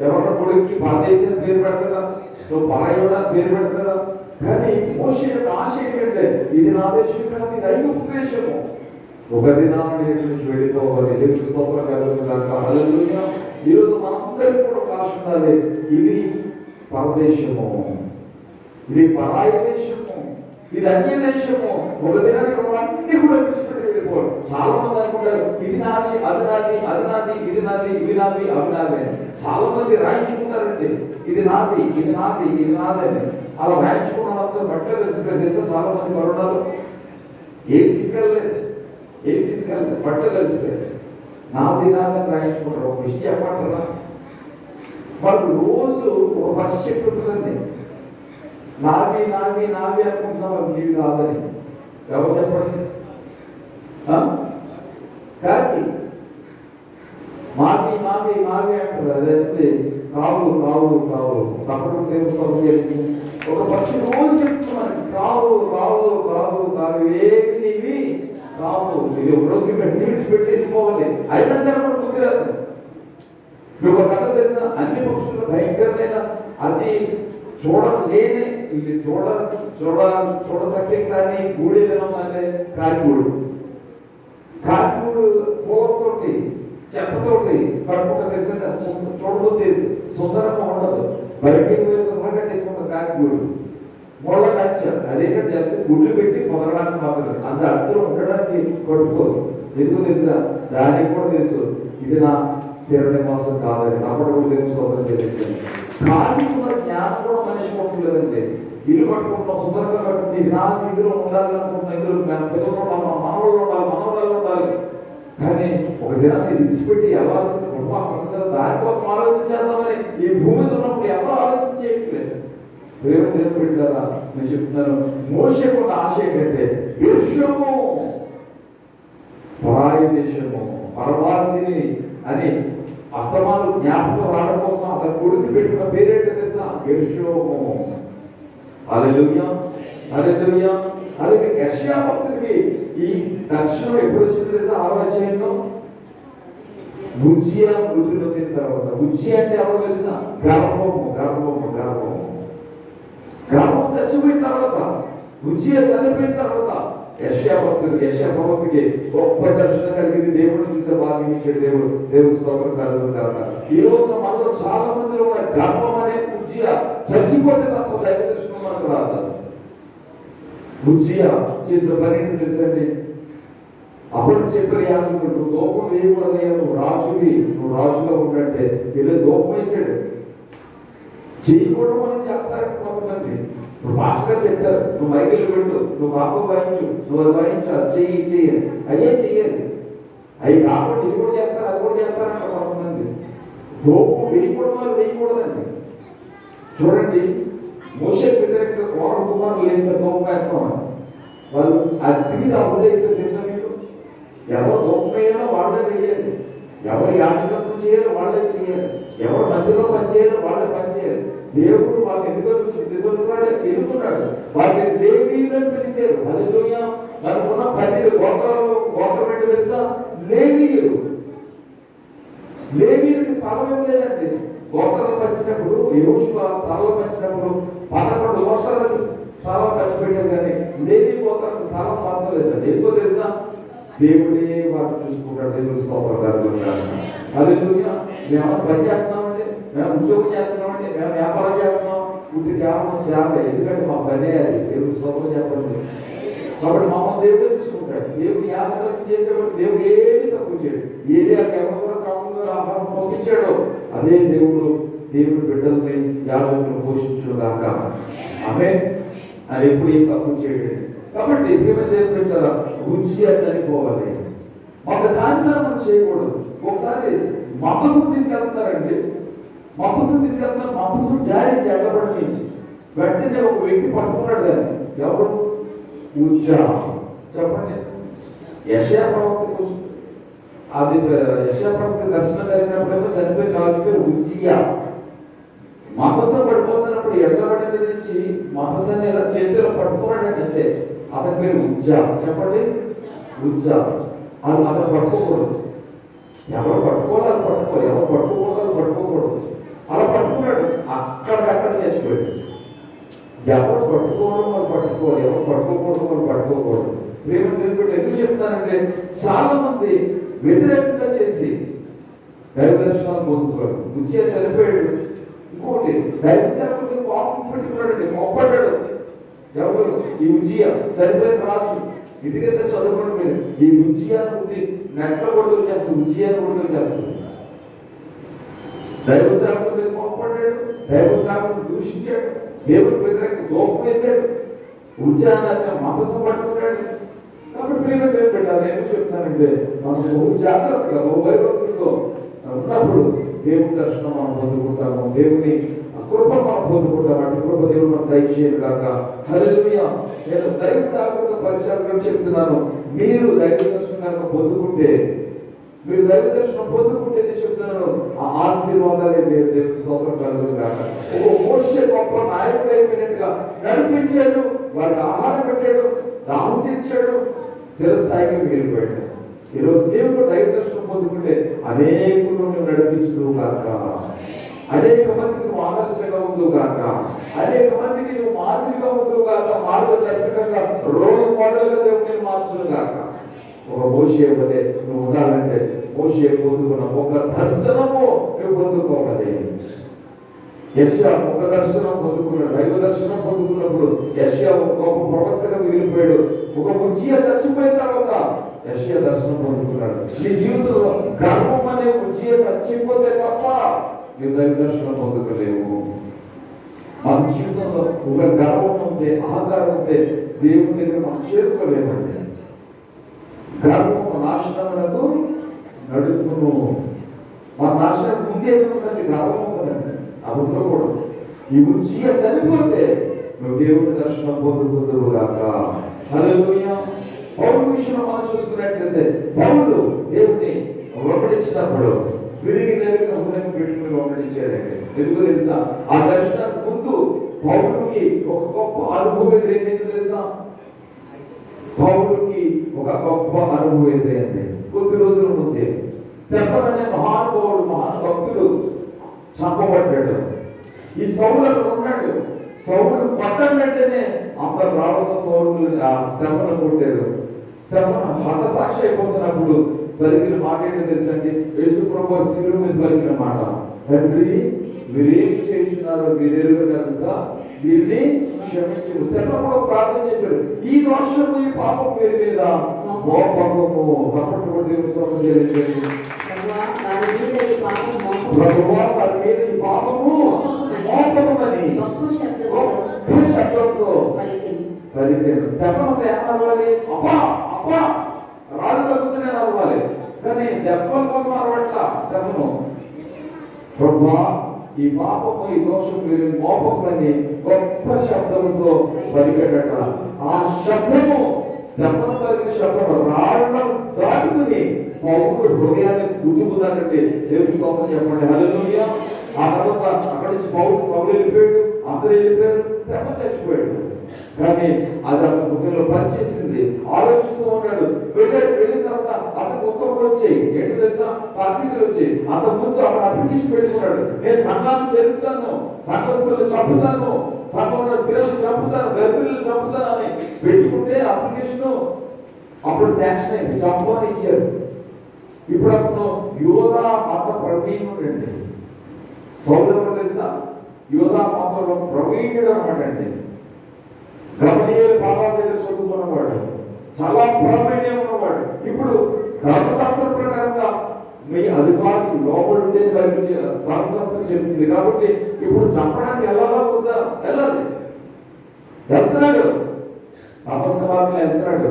ఎవరన్నా కొడుక్కి పరదేశి అని పేరు పెడతారా? నువ్వు పరాయుడా పేరు పెడతారా? కానీ మోషే యొక్క ఆశ ఏంటంటే ఇది నా దేశం కాదు, ఇది ఐగుప్తు దేశము. ఒక దినాన్ని నుంచి వెళ్ళిపోవాలి. దేవుని స్తోత్రం కలుగుగాక. హల్లెలూయా. ఈరోజు మనందరికీ కూడా ఒక ఆశ ఉండాలి. ఇది పరదేశము, ఇది పరాయి దేశము, ఇది అన్య దేశము. ఒక దినానికి అన్ని కూడా విడిచిపెట్టి వెళ్ళిపోవాలి. చాలా మంది అనుకుంటారు ఇది నాది, అది నాది, అది నాది, ఇది నాది, ఇవి నాది, అవి నాది. చాలా మంది రాయించుకుంటారండి ఇది నాది, ఇది నాది, ఇది నాదని. అలా రాయించుకున్న వాళ్ళతో బట్టలు కలిసిపోయి చాలా మంది కరోనాలు ఏం తీసుకెళ్ళలేదు, బట్టలు కలిసిపోయాయి. నాది నాదని రాయించుకుంటారు. ఒక విషయం చెప్పమంటారా? వాళ్ళు రోజు ఒక ఫస్ట్ చెట్టు ఉంటుందండి, నాది నాది నాది అనుకుంటున్నా వాళ్ళు నీవి కాదని. ఎవరు చెప్పండి? కానీ మాది మాది మాది అంటారు. అదే కావు కావు కావు తప్పకుండా తెలుసుకోవాలి. ఒక పక్షి రోజు చెప్తున్నాను కావు కావు కావు కావు, ఏమి నీవి కావు. ఇది ఒక రోజు విడిచిపెట్టి వెళ్ళిపోవాలి. అయినా సరే కూడా బుద్ధి రాదు. మీకు ఒక సంగతి తెలిసిన అన్ని పక్షులు భయంకరమైన అది చూడలేని ఇది చూడసఖ్యం కానీ గూడేదనం అంటే కాకిగూడు. కాకిగూడు పోతోటి చెత్తతోటి కడుపుకుంటే తెలిసిన చూడబోతే సుందరంగా ఉండదు. బయటికి సహా కట్టేసుకుంటుంది కాకిగూడు. ముళ్ళ కచ్చ అదేంటంటే జస్ట్ గుడ్లు పెట్టి పొదగడానికి మాత్రమే, అంత అర్థం ఉండడానికి కట్టుకోదు. ఎందుకు తెలుసా? దానికి కూడా తెలుసు ఇది నా స్థిర నివాసం కాదని. అప్పుడు కూడా దేవుని స్తోత్రం చెల్లించాను. కానీ కూడా జ్ఞానం కూడా మనిషి పంపలేదంటే ఇల్లు కట్టుకుంటున్నాం, సుందరంగా కట్టుకుంటే ఇది నాకు ఇందులో ఉండాలి అనుకుంటున్నాం. ఇందులో పిల్లలు ఉండాలి, మనవాళ్ళు ఉండాలి, మనవరాలు ఉండాలి. కానీ ఒక దినాన్ని విడిచిపెట్టి వెళ్ళాల్సిన కుటుంబం దానికోసం ఆలోచించేద్దామని ఈ భూమి ఉన్నప్పుడు ఎవరో ఆలోచించేయట్లేదు. ప్రేమ దేవుడు కదా నేను చెప్తున్నాను. మోషేకు ఉన్న ఆశ ఏంటంటే దేశము పరాయి దేశము, పరవాసిని అని అస్తమాలు జ్ఞాపకం రావడం కోసం అతను కొడుకు పెట్టుకున్న పేరేంటో తెలుసా? గెర్షోము. హల్లెలూయా, హల్లెలూయా. అలాగే యెషయా భక్తుడికి ఈ దర్శనం ఎప్పుడు వచ్చింది తెలుసా? 6వ అధ్యాయంలో ఉజ్జియా మృతి నొందిన తర్వాత. ఉజ్జియా అంటే ఎవరు తెలుసా? గర్భము గర్భము గర్భము గర్భం చచ్చిపోయిన తర్వాత, ఉజ్జియా చనిపోయిన తర్వాత యెషయా భక్తుడికి గొప్ప దర్శనం కలిగింది. దేవుడిని చూసే భాగ్యం ఇచ్చాడు దేవుడు. దేవుడి స్తోత్రం కలుగుతుంది. ఈ రోజున మనలో చాలా మందిలో కూడా గర్భం అనే ఉజ్జియా చచ్చిపోతే తప్ప దైవ దర్శనం మనకు రాదు. ఉజ్జియా చేసిన పని ఏంటి తెలుసండి? అప్పుడు చెప్పిన యాజకుడు నువ్వు దూపం వేయకూడదయ్యా, నువ్వు రాజుగా ఉన్నట్టే ఇలా దూపం వేసాడు. చేయకూడదు మనం చేస్తారంటే కొంతమంది. ఇప్పుడు మాస్టర్ చెప్పారు, నువ్వు మైకిల్ పెట్టు, నువ్వు పాపం వాయించు, నువ్వు అది వాయించు, అది చెయ్యి అయ్యే చెయ్యాలి. అవి కాకుండా ఇది కూడా చేస్తారు, అది కూడా చేస్తారంట కొంతమంది. దోపు వేయకూడదు, వాళ్ళు వేయకూడదండి. చూడండి, మోషే వ్యతిరేకంగా కోర కుమారులు వేస్తారు, దోపం వేస్తామని. వాళ్ళు అగ్ని అవ్వలేదు తెలుసా మీకు? ఎవరు దోపం వేయాలో వాళ్ళే వేయాలి, ఎవరు యాజకత్వం చేయాలో వాళ్ళే చేయాలి, ఎవరు మధ్యలో పని చేయాలో వాళ్ళే పని చేయాలి. దేవుడు వాళ్ళని ఎదుగుతున్నాడు. వాళ్ళని లేవీయులని పిలిచారు. హల్లెలూయా. మనకున్న 12 గోత్రం ఏంటో తెలుసా? లేవీయులు. లేవీయులకి స్థలం ఏం లేదండి. గోత్రాలు పంచినప్పుడు, యెహోషువ స్థలం పంచినప్పుడు 11 గోత్రాలకు స్థలం పంచిపెట్టారు, కానీ లేవీ గోత్రాలకు స్థలం పంచలేదండి. ఎందుకో తెలుసా? దేవుడే వాటిని చూసుకుంటాడు. దేవుడు స్తోత్రం కలుగుతాడు. హల్లెలూయా. మేము పని చేస్తున్నామంటే, మేము ఉద్యోగం చేస్తున్నామంటే, మేము వ్యాపారం చేస్తున్నాం, ఇది కేవలం సేవ. ఎందుకంటే మా పనే అది. దేవుడు స్తోత్రం చెప్పండి. కాబట్టి మమ్మల్ని దేవుడే చూసుకుంటాడు. దేవుడు యాజకత్వం చేసేవాడు. దేవుడు ఏది తక్కువ చేయడు. ఏది ఆ కేవలం కాకుండా ఆహారం పంపించాడో అదే దేవుడు బిడ్డల్ని యాజకులను పోషించడు కాక. ఆమేన్. అది ఎప్పుడు ఏం తక్కువ చేయడు. కాబట్టి దేవుడు రుచిగా చనిపోవాలి. మాకు దాని మనం చేయకూడదు. ఒకసారి మపసం తీసుకెళ్తారండి. మపసం జారి ఎగబడి నుంచి వెంటనే ఒక వ్యక్తి పట్టుకున్నాడు దాన్ని. ఎవరు? ఉజ్జా. చెప్పండి. యెషయా ప్రవక్త అది యెషయా ప్రవక్త దర్శనం కలిగినప్పుడేమో చనిపోయి కాకపోతే ఉజ్జియా. మపసం పడిపోతున్నప్పుడు ఎగబడి నుంచి మపసాన్ని ఇలా చేతిలో పట్టుకున్నాడంటే అంతే. అతని పేరు ఉజ్జా. చెప్పండి, ఉజ్జా. అది అతను పట్టుకోకూడదు. ఎవరు పట్టుకోవాలి అది పట్టుకోవాలి, ఎవరు పట్టుకోకూడదు అది పట్టుకోకూడదు. అలా పట్టుకున్నాడు, అక్కడికక్కడ చేసిపోయాడు. ఎవరు పట్టుకోవడం వాళ్ళు పట్టుకోవాలి, ఎవరు పట్టుకోకూడదు వాళ్ళు పట్టుకోకూడదు. ప్రేమ తెలియకుండా ఎందుకు చెప్తానంటే, చాలా మంది వ్యతిరేకంగా చేసి దైవ దర్శనాలు పొందుతారు. ఉజ్జా చనిపోయాడు. ఇంకోటి దైవ సేవకుడికి కోపం పెట్టుకున్నాడండి, కోపడ్డాడు. ఎవరు? ఈ ఉజ్జియా. చనిపోయిన రాజు. ఇంటికైతే చదువుకోండి మీరు. ఈ ఉజ్జియాను బుద్ధి నెట్లో కొడుకు చేస్తుంది, ఉజ్జియాను కొడుకు చేస్తుంది. దైవ సేవకుడి మీద కోపపడ్డాడు, దైవ సేవకుడు దూషించాడు, దేవుడి వ్యతిరేకంగా దోపం వేశాడు, ఉజ్జియాన్ని మపసం పట్టుకున్నాడు. కాబట్టి ప్రేమ పెట్టాలి. నేను చెప్తానంటే మనం బహు జాగ్రత్తగా బహు భయభక్తులతో ఉన్నప్పుడు దేవుని దర్శనం మనం పొందుకుంటాము. దేవుని కృప మనం పొందుకుంటాం. అంటే కృప దేవుడు మనం దయచేయను కాక. హల్లెలూయా. నేను దైవ సేవకుల పరిచయాలు చెప్తున్నాను. మీరు దైవ దర్శనం పొందుకుంటే, మీరు దైవ దర్శనం పొందుకుంటే చెప్తున్నాను, ఆ ఆశీర్వాదాలే మీరు దేవుని స్తోత్రం కలుగును కాక. ఒక మోషే గొప్ప నాయకుడు అయిపోయినట్టుగా నడిపించాడు, వారికి ఆహారం పెట్టాడు, దాహం తీర్చాడు, చిరస్థాయికి మిగిలిపోయాడు. ఈరోజు దేవుడు దైవ దర్శనం పొందుకుంటే అనేకులను నడిపించదు కాక, అనేక మందికి నువ్వు ఆదర్శంగా ఉండు కాక, అనేక మందికి నువ్వు మాదిరిగా ఉండు కాక, మార్గదర్శకంగా రోల్ మోడల్గా దేవుడిని మార్చును కాక. ఒక మోషే వలె నువ్వు ఉండాలంటే మోషే పొందుకున్న ఒక దర్శనము నువ్వు పొందుకోవాలి. యెషయా ఒక దర్శనం పొందుకున్నాడు, దైవ దర్శనం పొందుకున్నప్పుడు యెషయా ఒక గొప్ప ప్రవక్తగా మిగిలిపోయాడు. ఒక ఉజ్జియా చచ్చిపోయిన తర్వాత యెషయా దర్శనం పొందుకున్నాడు. నీ జీవితంలో గర్వం అనే ఉజ్జియా చచ్చిపోతే తప్ప నీ దైవ దర్శనం పొందుకోలేవు. మన జీవితంలో ఒక గర్వం ఉంటే, అహంకారం ఉంటే దేవుని దగ్గర మనం చేరుకోలేమండి. గర్వము నాశనమునకు నడుపును. మన నాశనం ముందే ఉందండి, గర్వం ఉందండి, అది ఉండకూడదు. ఈ ఉజ్జియా చనిపోతే నువ్వు దేవుని దర్శనం పొందుకుందువు గాక. హల్లెలూయా. పౌలు విషయంలో మనం చూసుకున్నట్లయితే, పౌలు దేవుని వెంబడించినప్పుడు విరిగి దేవుని హృదయం పెట్టుకుని వెంబడించాడండి. ఎందుకు తెలుసా? ఆ దర్శనానికి ముందు పౌలుకి ఒక గొప్ప అనుభవం ఏంటంటే తెలుసా? పౌలుకి ఒక గొప్ప అనుభవం ఏంటంటే, కొద్ది రోజుల ముందే స్టెఫన్ అనే మహానుభావుడు, మహాభక్తుడు చంపబడ్డాడు. ఈ సౌలు అక్కడ ఉన్నాడు. సౌలు పట్టంటేనే అందరు రావణ సౌలు స్టెఫన్ కొట్టారు. స్టెఫన్ హతసాక్షి అయిపోతున్నప్పుడు పలికిన మాట ఏంటో తెలుసండి? యేసు ప్రభువు శిలువ మీద పలికిన మాట, తండ్రి మీరేం చేయించున్నారో మీరెరుగ కనుక వీరిని క్షమించు. స్టెఫన్ కూడా ప్రార్థన చేశాడు, ఈ దోషము ఈ పాపం వీరి మీద మోపము. కాబట్టి దేవుని స్తోత్రం చెల్లించండి. ప్రభువా వారి మీద ఈ పాపము మోపము శబ్దంతో పలికెను. స్టెఫను అవ్వాలి, అబ్బా అబ్బా రాళ్ళు తగ్గుతూనే అవ్వాలి, కానీ దెబ్బల కోసం అరవట్ల స్టెఫను. ప్రభువా, ఈ పాపము, ఈ దోషం, మోపములని గొప్ప శబ్దంతో పలికేటట. ఆ శబ్దము, స్టెఫను పలికిన శబ్దము రాళ్ళను దాటుకుని పౌరుడు హృదయాన్ని గుర్తుకున్నారంటే దేవుడి స్తోత్రం చెప్పండి. హల్లెలూయా. ఆ తర్వాత అక్కడి నుంచి పౌరుడు సౌలు వెళ్ళిపోయాడు, అందరూ వెళ్ళిపోయారు, స్టెఫను చచ్చిపోయాడు. కానీ అది అతని హృదయంలో పనిచేసింది. ఆలోచిస్తూ ఉన్నాడు. వెళ్ళిన తర్వాత అతనికి ఉత్తర్వులు వచ్చాయి. ఏంటి తెలుసా? అతిథులు వచ్చాయి. అంతకు ముందు అక్కడ అప్లికేషన్ పెట్టుకున్నాడు. నేను సంఘాన్ని చేరుతాను, సంఘస్థులను చంపుతాను, సంఘంలో స్త్రీలను చంపుతాను, గర్భిణులను చంపుతాను అని పెట్టుకుంటే అప్లికేషన్ అప్పుడు శాంక్షన్ అయింది, చంపని ఇచ్చారు. ఇప్పుడు అతను యోధా మత ప్రవీణుడు అండి. సౌలు తెలుసా? యోధా మతంలో ప్రవీణుడు అనమాట అండి. గమనీయుల పాదాల దగ్గర చదువుకున్నవాడు, చాలా ప్రావీణ్యం ఉన్నవాడు. ఇప్పుడు ధర్మశాస్త్రం ప్రకారంగా మీ అధికారులు లోపడుంటే ధర్మశాస్త్రం చెప్తుంది కాబట్టి ఇప్పుడు చంపడానికి వెళ్ళాలా వద్దా? వెళ్ళాలి. వెళ్తున్నాడు, నమస్కారాలు వెళ్తున్నాడు.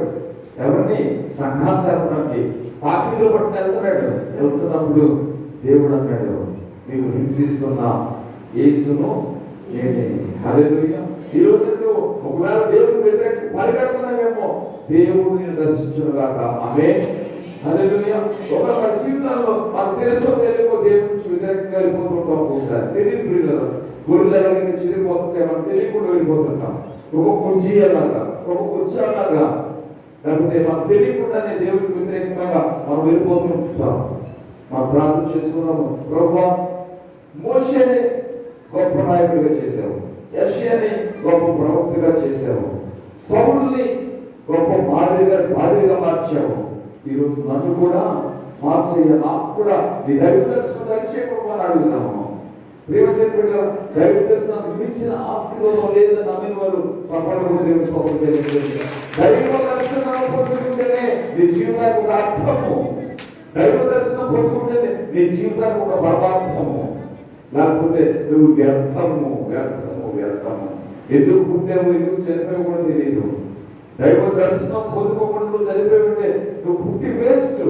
ఎవరిని? సంఘాచారానికి పార్టీలో పట్టుకు వెళ్తున్నాడు. వెళ్తున్నప్పుడు దేవుడు అన్నాడు, మీరు హింసిస్తున్న యేసును నేనే. హల్లెలూయా. ఈ రోజు ఒకవేళ దేవుడు వ్యతిరేక పరిగెడుతున్నామేమో, దేవుడు నేను దర్శించుగాక. ఆమేన్. హల్లెలూయా. ఒకవేళ మన జీవితాల్లో మనకు తెలుసో తెలియకో దేవుడి నుంచి వ్యతిరేకంగా వెళ్ళిపోతుంటాం. ఒకసారి తెలియదు, పిల్లలు గొర్రెలకి చిరిగిపోతుంటే మనం తెలియకుండా వెళ్ళిపోతుంటాం. ఒక కుర్చీ అలాగా, ఒక కుర్చీ అలాగా, లేకపోతే మనం తెలియకుండానే దేవుడికి వ్యతిరేకంగా మనం వెళ్ళిపోతుంటాం. మనం ప్రార్థన చేసుకున్నాము, ప్రభువా మోషేని గొప్ప నాయకుడిగా చేశావు, యెషయాని గొప్ప ప్రవక్తగా చేశావు, సౌలుని గొప్ప భార్యగా మార్చావు. ఈరోజు నన్ను కూడా మార్చేయ, నాకు కూడా నీ దైవ దర్శనం దయచేయకుండా అని అడుగుతున్నాము. ప్రేమ దైవ దర్శనాన్ని మించిన ఆశీర్వాదం లేదని నమ్మిన వారు తప్పకుండా దేవుని స్తోత్రం తెలియజేయండి. దైవ దర్శనం పొందుకుంటేనే నీ జీవితానికి ఒక అర్థము, దైవ దర్శనం పొందుకుంటేనే నీ జీవితానికి ఒక పరమార్థము. లేకపోతే నువ్వు వ్యర్థము వ్యర్థము వ్యర్థము. ఎందుకు పుట్టావు, ఎందుకు చనిపోయి కూడా తెలియదు. దైవ దర్శనం పొందుకోకుండా నువ్వు చనిపోయి ఉంటే నువ్వు పుట్టి వేస్ట్.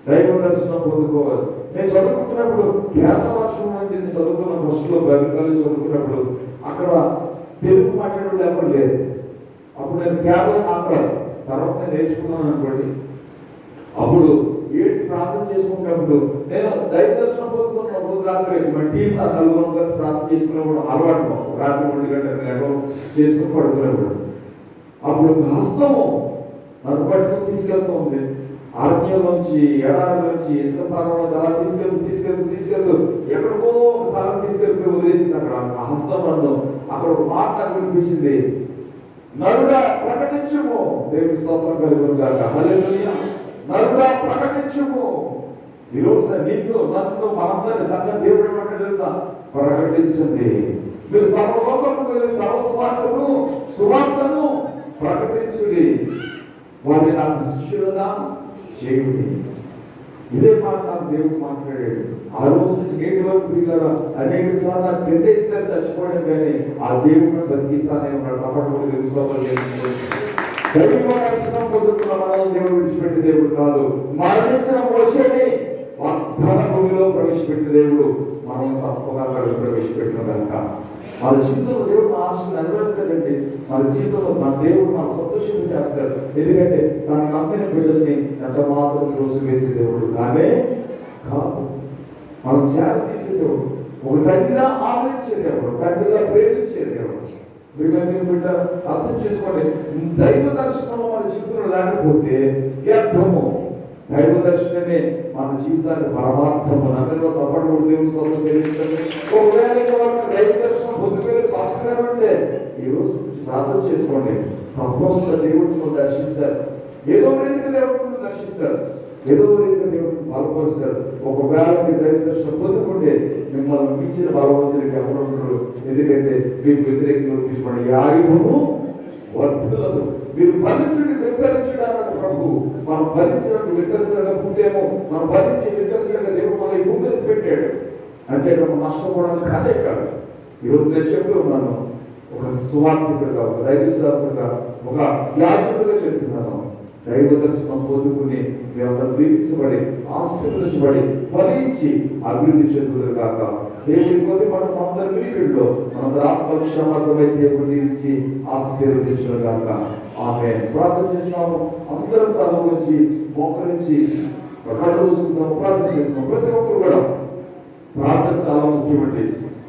దైవ దర్శనం పొందుకోవాలి. నేను చదువుకుంటున్నప్పుడు కేరళ వర్షం అంటే చదువుకున్న ఫస్ట్లో బైబిల్ చదువుకున్నప్పుడు అక్కడ తెలుగు మాట్లాడే ఎవరు లేదు. అప్పుడు నేను కేరళ మాట్లాడు, తర్వాత నేను నేర్చుకున్నాను అనుకోండి. అప్పుడు ఏడ్స్ ప్రార్థన చేసుకున్నప్పుడు నేను దైవ దర్శనం పొందుకున్న రోజు రాత్రి మన టీం నలుగురు కలిసి ప్రార్థన చేసుకున్నప్పుడు అలవాటు, రాత్రి 1 గంట 2 గంటలు చేసుకుని పడుకునేప్పుడు అప్పుడు హస్తము నన్ను పట్టుకుని తీసుకెళ్తూ ఉంది. ఆర్మీలోంచి, ఎడారిలోంచి, ఇసుక స్థానంలోంచి అలా తీసుకెళ్తూ ఎక్కడికో ఒక స్థానం తీసుకెళ్ళిపోయి వదిలేసింది. అక్కడ ఆ హస్తం నన్ను అక్కడ ఒక మాట నాకు వినిపించింది, నరుడా ప్రకటించుము. దేవుని స్తోత్రం కలుగునుగాక. హల్లెలూయా. నరుడా ప్రకటించుము. ఈరోజు నిన్ను నన్ను మనందరి సంఘం దేవుడు ఏమంటే తెలుసా? ప్రకటించండి. మీరు సర్వలోకముకు వెళ్ళి సువార్తను ప్రకటించుడి, వారిని నాకు శిష్యులుగా చేయుడి. ఇదే మాట నాకు దేవుడు మాట్లాడాడు. ఆ రోజు నుంచి నేటి వరకు పిల్లలు అనేక సార్లు నిర్దేశాలు చచ్చిపోవడం, కానీ ఆ దేవుడిని బతికిస్తానే ఉన్నాడు. కాబట్టి దైవ పొందుతున్న మనం దేవుడు విడిచిపెట్టే దేవుడు కాదు. మరణించిన మోషేని వాగ్దాన భూమిలో ప్రవేశపెట్టే దేవుడు మనం తప్పగా ప్రవేశపెట్టిన కనుక మన జీవితంలో దేవుడు ఆశను నెరవేరుస్తాడండి. మన జీవితంలో మన దేవుడు మన సంతోషం చేస్తాడు. ఎందుకంటే తన నమ్మిన బిడ్డల్ని ఎంత మాత్రం దోషం వేసే దేవుడు కానే కాదు. మనం త్యాగ తీసే దేవుడు, ఒక తండ్రిగా ఆదరించే దేవుడు, తండ్రిగా ప్రేమించే దేవుడు. బిడ్డ అర్థం చేసుకోండి. దైవ దర్శనం మన జీవితంలో లేకపోతే వ్యర్థము. దైవ దర్శనమే మన జీవితానికి పరమార్థము. నమ్మిలో తప్పడు దేవుడు స్తోత్రం తెలియజేయండి. ఒకవేళ దైవ దర్శనం పొందుకొని భాస్కరం అంటే ఈరోజు ప్రార్థన చేసుకోండి. తప్పకుండా దేవుడిని దర్శిస్తారు. ఏదో రీతిగా దేవుడిని దర్శిస్తారు, ఏదో రీతిగా దేవుడిని బలపరుస్తారు. ఒకవేళ మీరు దైవ దర్శనం పొందుకుంటే మిమ్మల్ని మించిన బలవంతుడికి ఎవరు ఉండరు. ఎందుకంటే మీకు వ్యతిరేకంగా తీసుకోండి. ఈ ఆయుధము వర్ధులదు. మీరు ఫలించుడి విస్తరించడానికి ప్రభు మనం ఫలించినట్టు విస్తరించడం పుట్టేమో మనం ఫలించి విస్తరించగా దేవుడు మన ఈ భూమి మీద పెట్టాడు. అంటే మనం నష్టపోవడానికి అదే కాదు. ఈరోజు నేను చెప్తూ ఉన్నాను, ఒక సువార్థికుడుగా, ఒక దైవ సేవకుడుగా, ఒక యాజకుడుగా చెప్తున్నాను. దైవ దర్శనం పొందుకుని మేమందరూ దీవించబడి, ఆశీర్వదించబడి, ఫలించి అభివృద్ధి చెందుదురు కాక. దేవుడి కొద్ది మనం అందరి వినికిడిలో మనందరూ ఆత్మక్షమార్థమై దేవుడు దీవించి ఆశీర్వదించును కాక. ఆమె ప్రార్థన చేసినాము. అందరం తల గురించి మోకరించి కళ్ళు చూసుకుంటాము, ప్రార్థన చేస్తున్నాం. ప్రతి ఒక్కరు కూడా ప్రార్థన చాలా ముఖ్యమండి.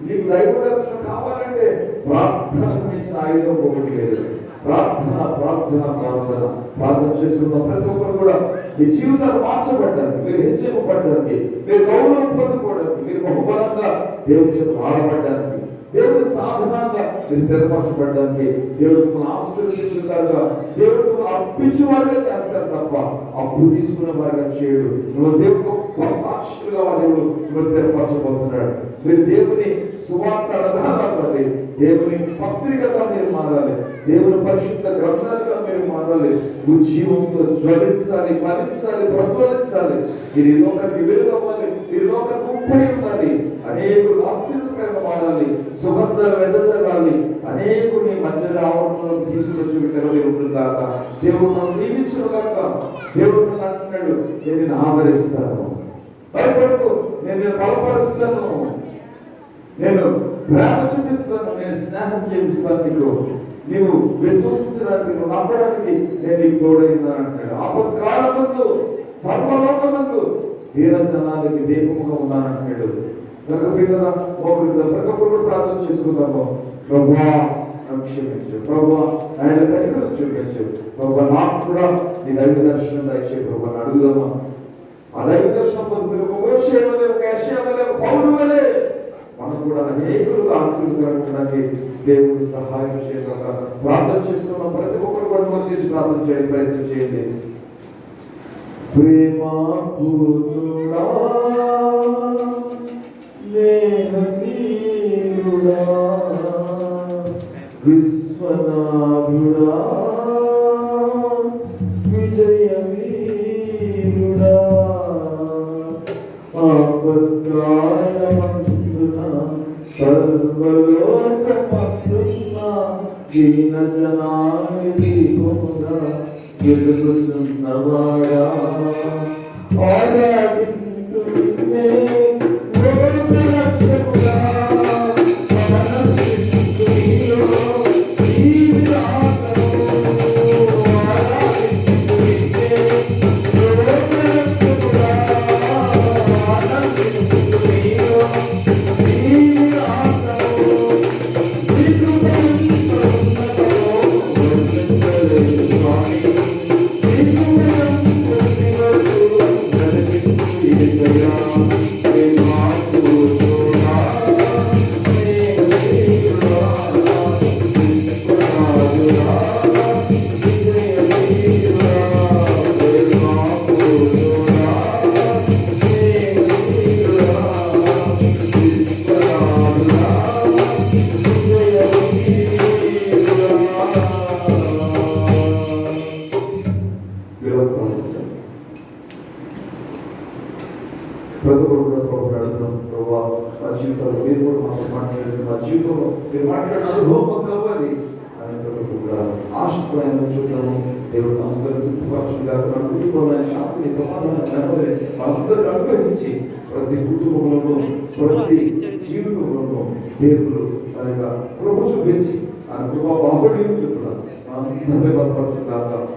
నీకు దైవ దర్శనం కావాలంటే ప్రార్థనకు మించిన ఆయుధం ఒకటి లేదు. ప్రార్థన ప్రార్థన ప్రార్థన ప్రార్థన చేసుకుందాం. ప్రతి ఒక్కరు కూడా మీ జీవితాలు మార్చబడ్డానికి, మీరు హెచ్చింపబడ్డానికి, మీరు గౌరవం పొందుకోవడానికి, మీరు బహుబలంగా దేవుని చేత వాడబడ్డానికి, దేవుని సాధనంగా మీరు స్థిరపరచబడ్డానికి, దేవుడు ఆశీర్వదించుగా, దేవుడు అప్పించే వారిగా చేస్తారు తప్ప అప్పు తీసుకున్న వారిగా చేయడు. నువ్వు దేవుడు సాక్షులుగా దేవుడు నువ్వు స్థిరపరచబోతున్నాడు. మీరు దేవుని సువార్త రథాలి, దేవుని పత్రికగా మీరు మారాలి, దేవుని పరిశుద్ధ గ్రంథాలుగా మీరు మారాలి. ఉజ్జీవంతో జ్వలించాలి, ఫలించాలి, ప్రజ్వలించాలి. మీరు ఈ లోకానికి వెలుగవ్వాలి, ఈ లోకానికి ఉపయోగించాలి, అనేకులు ఆశీర్వదకరంగా మారాలి, సుగంధాలు వెదజల్లాలి, అనేకుని మధ్య ఆవరణలో తీసుకొచ్చి ఉంటుందాక. దేవుడు మనం దీవించుగాక. దేవుడు అంటున్నాడు, నేను ఆదరిస్తాను, భయపడకు, నేను బలపరుస్తాను, నేను ప్రేమ చూపిస్తాను, నేను స్నేహం చేపిస్తాను. నీవు విశ్వసించడానికి, నువ్వు నమ్మడానికి నేను నీకు తోడైనా అంటాడు. ఆపత్కాలమందు సర్వలోకమందు వీర జనాలకి దీపముగా ఉన్నానంటాడు. ప్రతి ఒక్కరు ప్రార్థన చేసుకుందాము. ప్రభువా నన్ను క్షమించు, ప్రభువా ఆయన కనికరం చూపించు, ప్రభువా నాకు కూడా నీ దైవ దర్శనం దయచేయి ప్రభువా అడుగుదామా. ఆ దైవ దర్శనం పొందుకుని ఒక మోషే వలె, ఒక యెషయా వలె, ఒక పౌలు వలె మనం కూడా అనేకులకు ఆశీర్వదించడానికి దేవుడు సహాయం చేయగల ప్రార్థన చేస్తున్నాం. ప్రతి ఒక్కరు కూడా చేసి ప్రార్థన చేయండి, ప్రయత్నం చేయండి. ప్రేమా పూర్ణుడా, స్నేహశీలుడా, విశ్వనాథుడా, విజయవీరుడా, ఆపత్కాలమందున సర్వలోకమందున దీన జనానికి దీపముగా వెలుగుతున్నవాడా, ఆరాధింతునే లోకరక్షకుడా, మనస్సులో జీవితాలను ఆరాధింతునే లోకరక్షకుడా, మనస్సులో అనుగ్రహించి ప్రతి కుటుంబంలోనూ, ప్రతి జీవితంలోనూ దేవుడు ఆయన కృప చూపించి ఆయన కృప బాగుండి చెప్తున్నాను. ధన్యవాదాలు.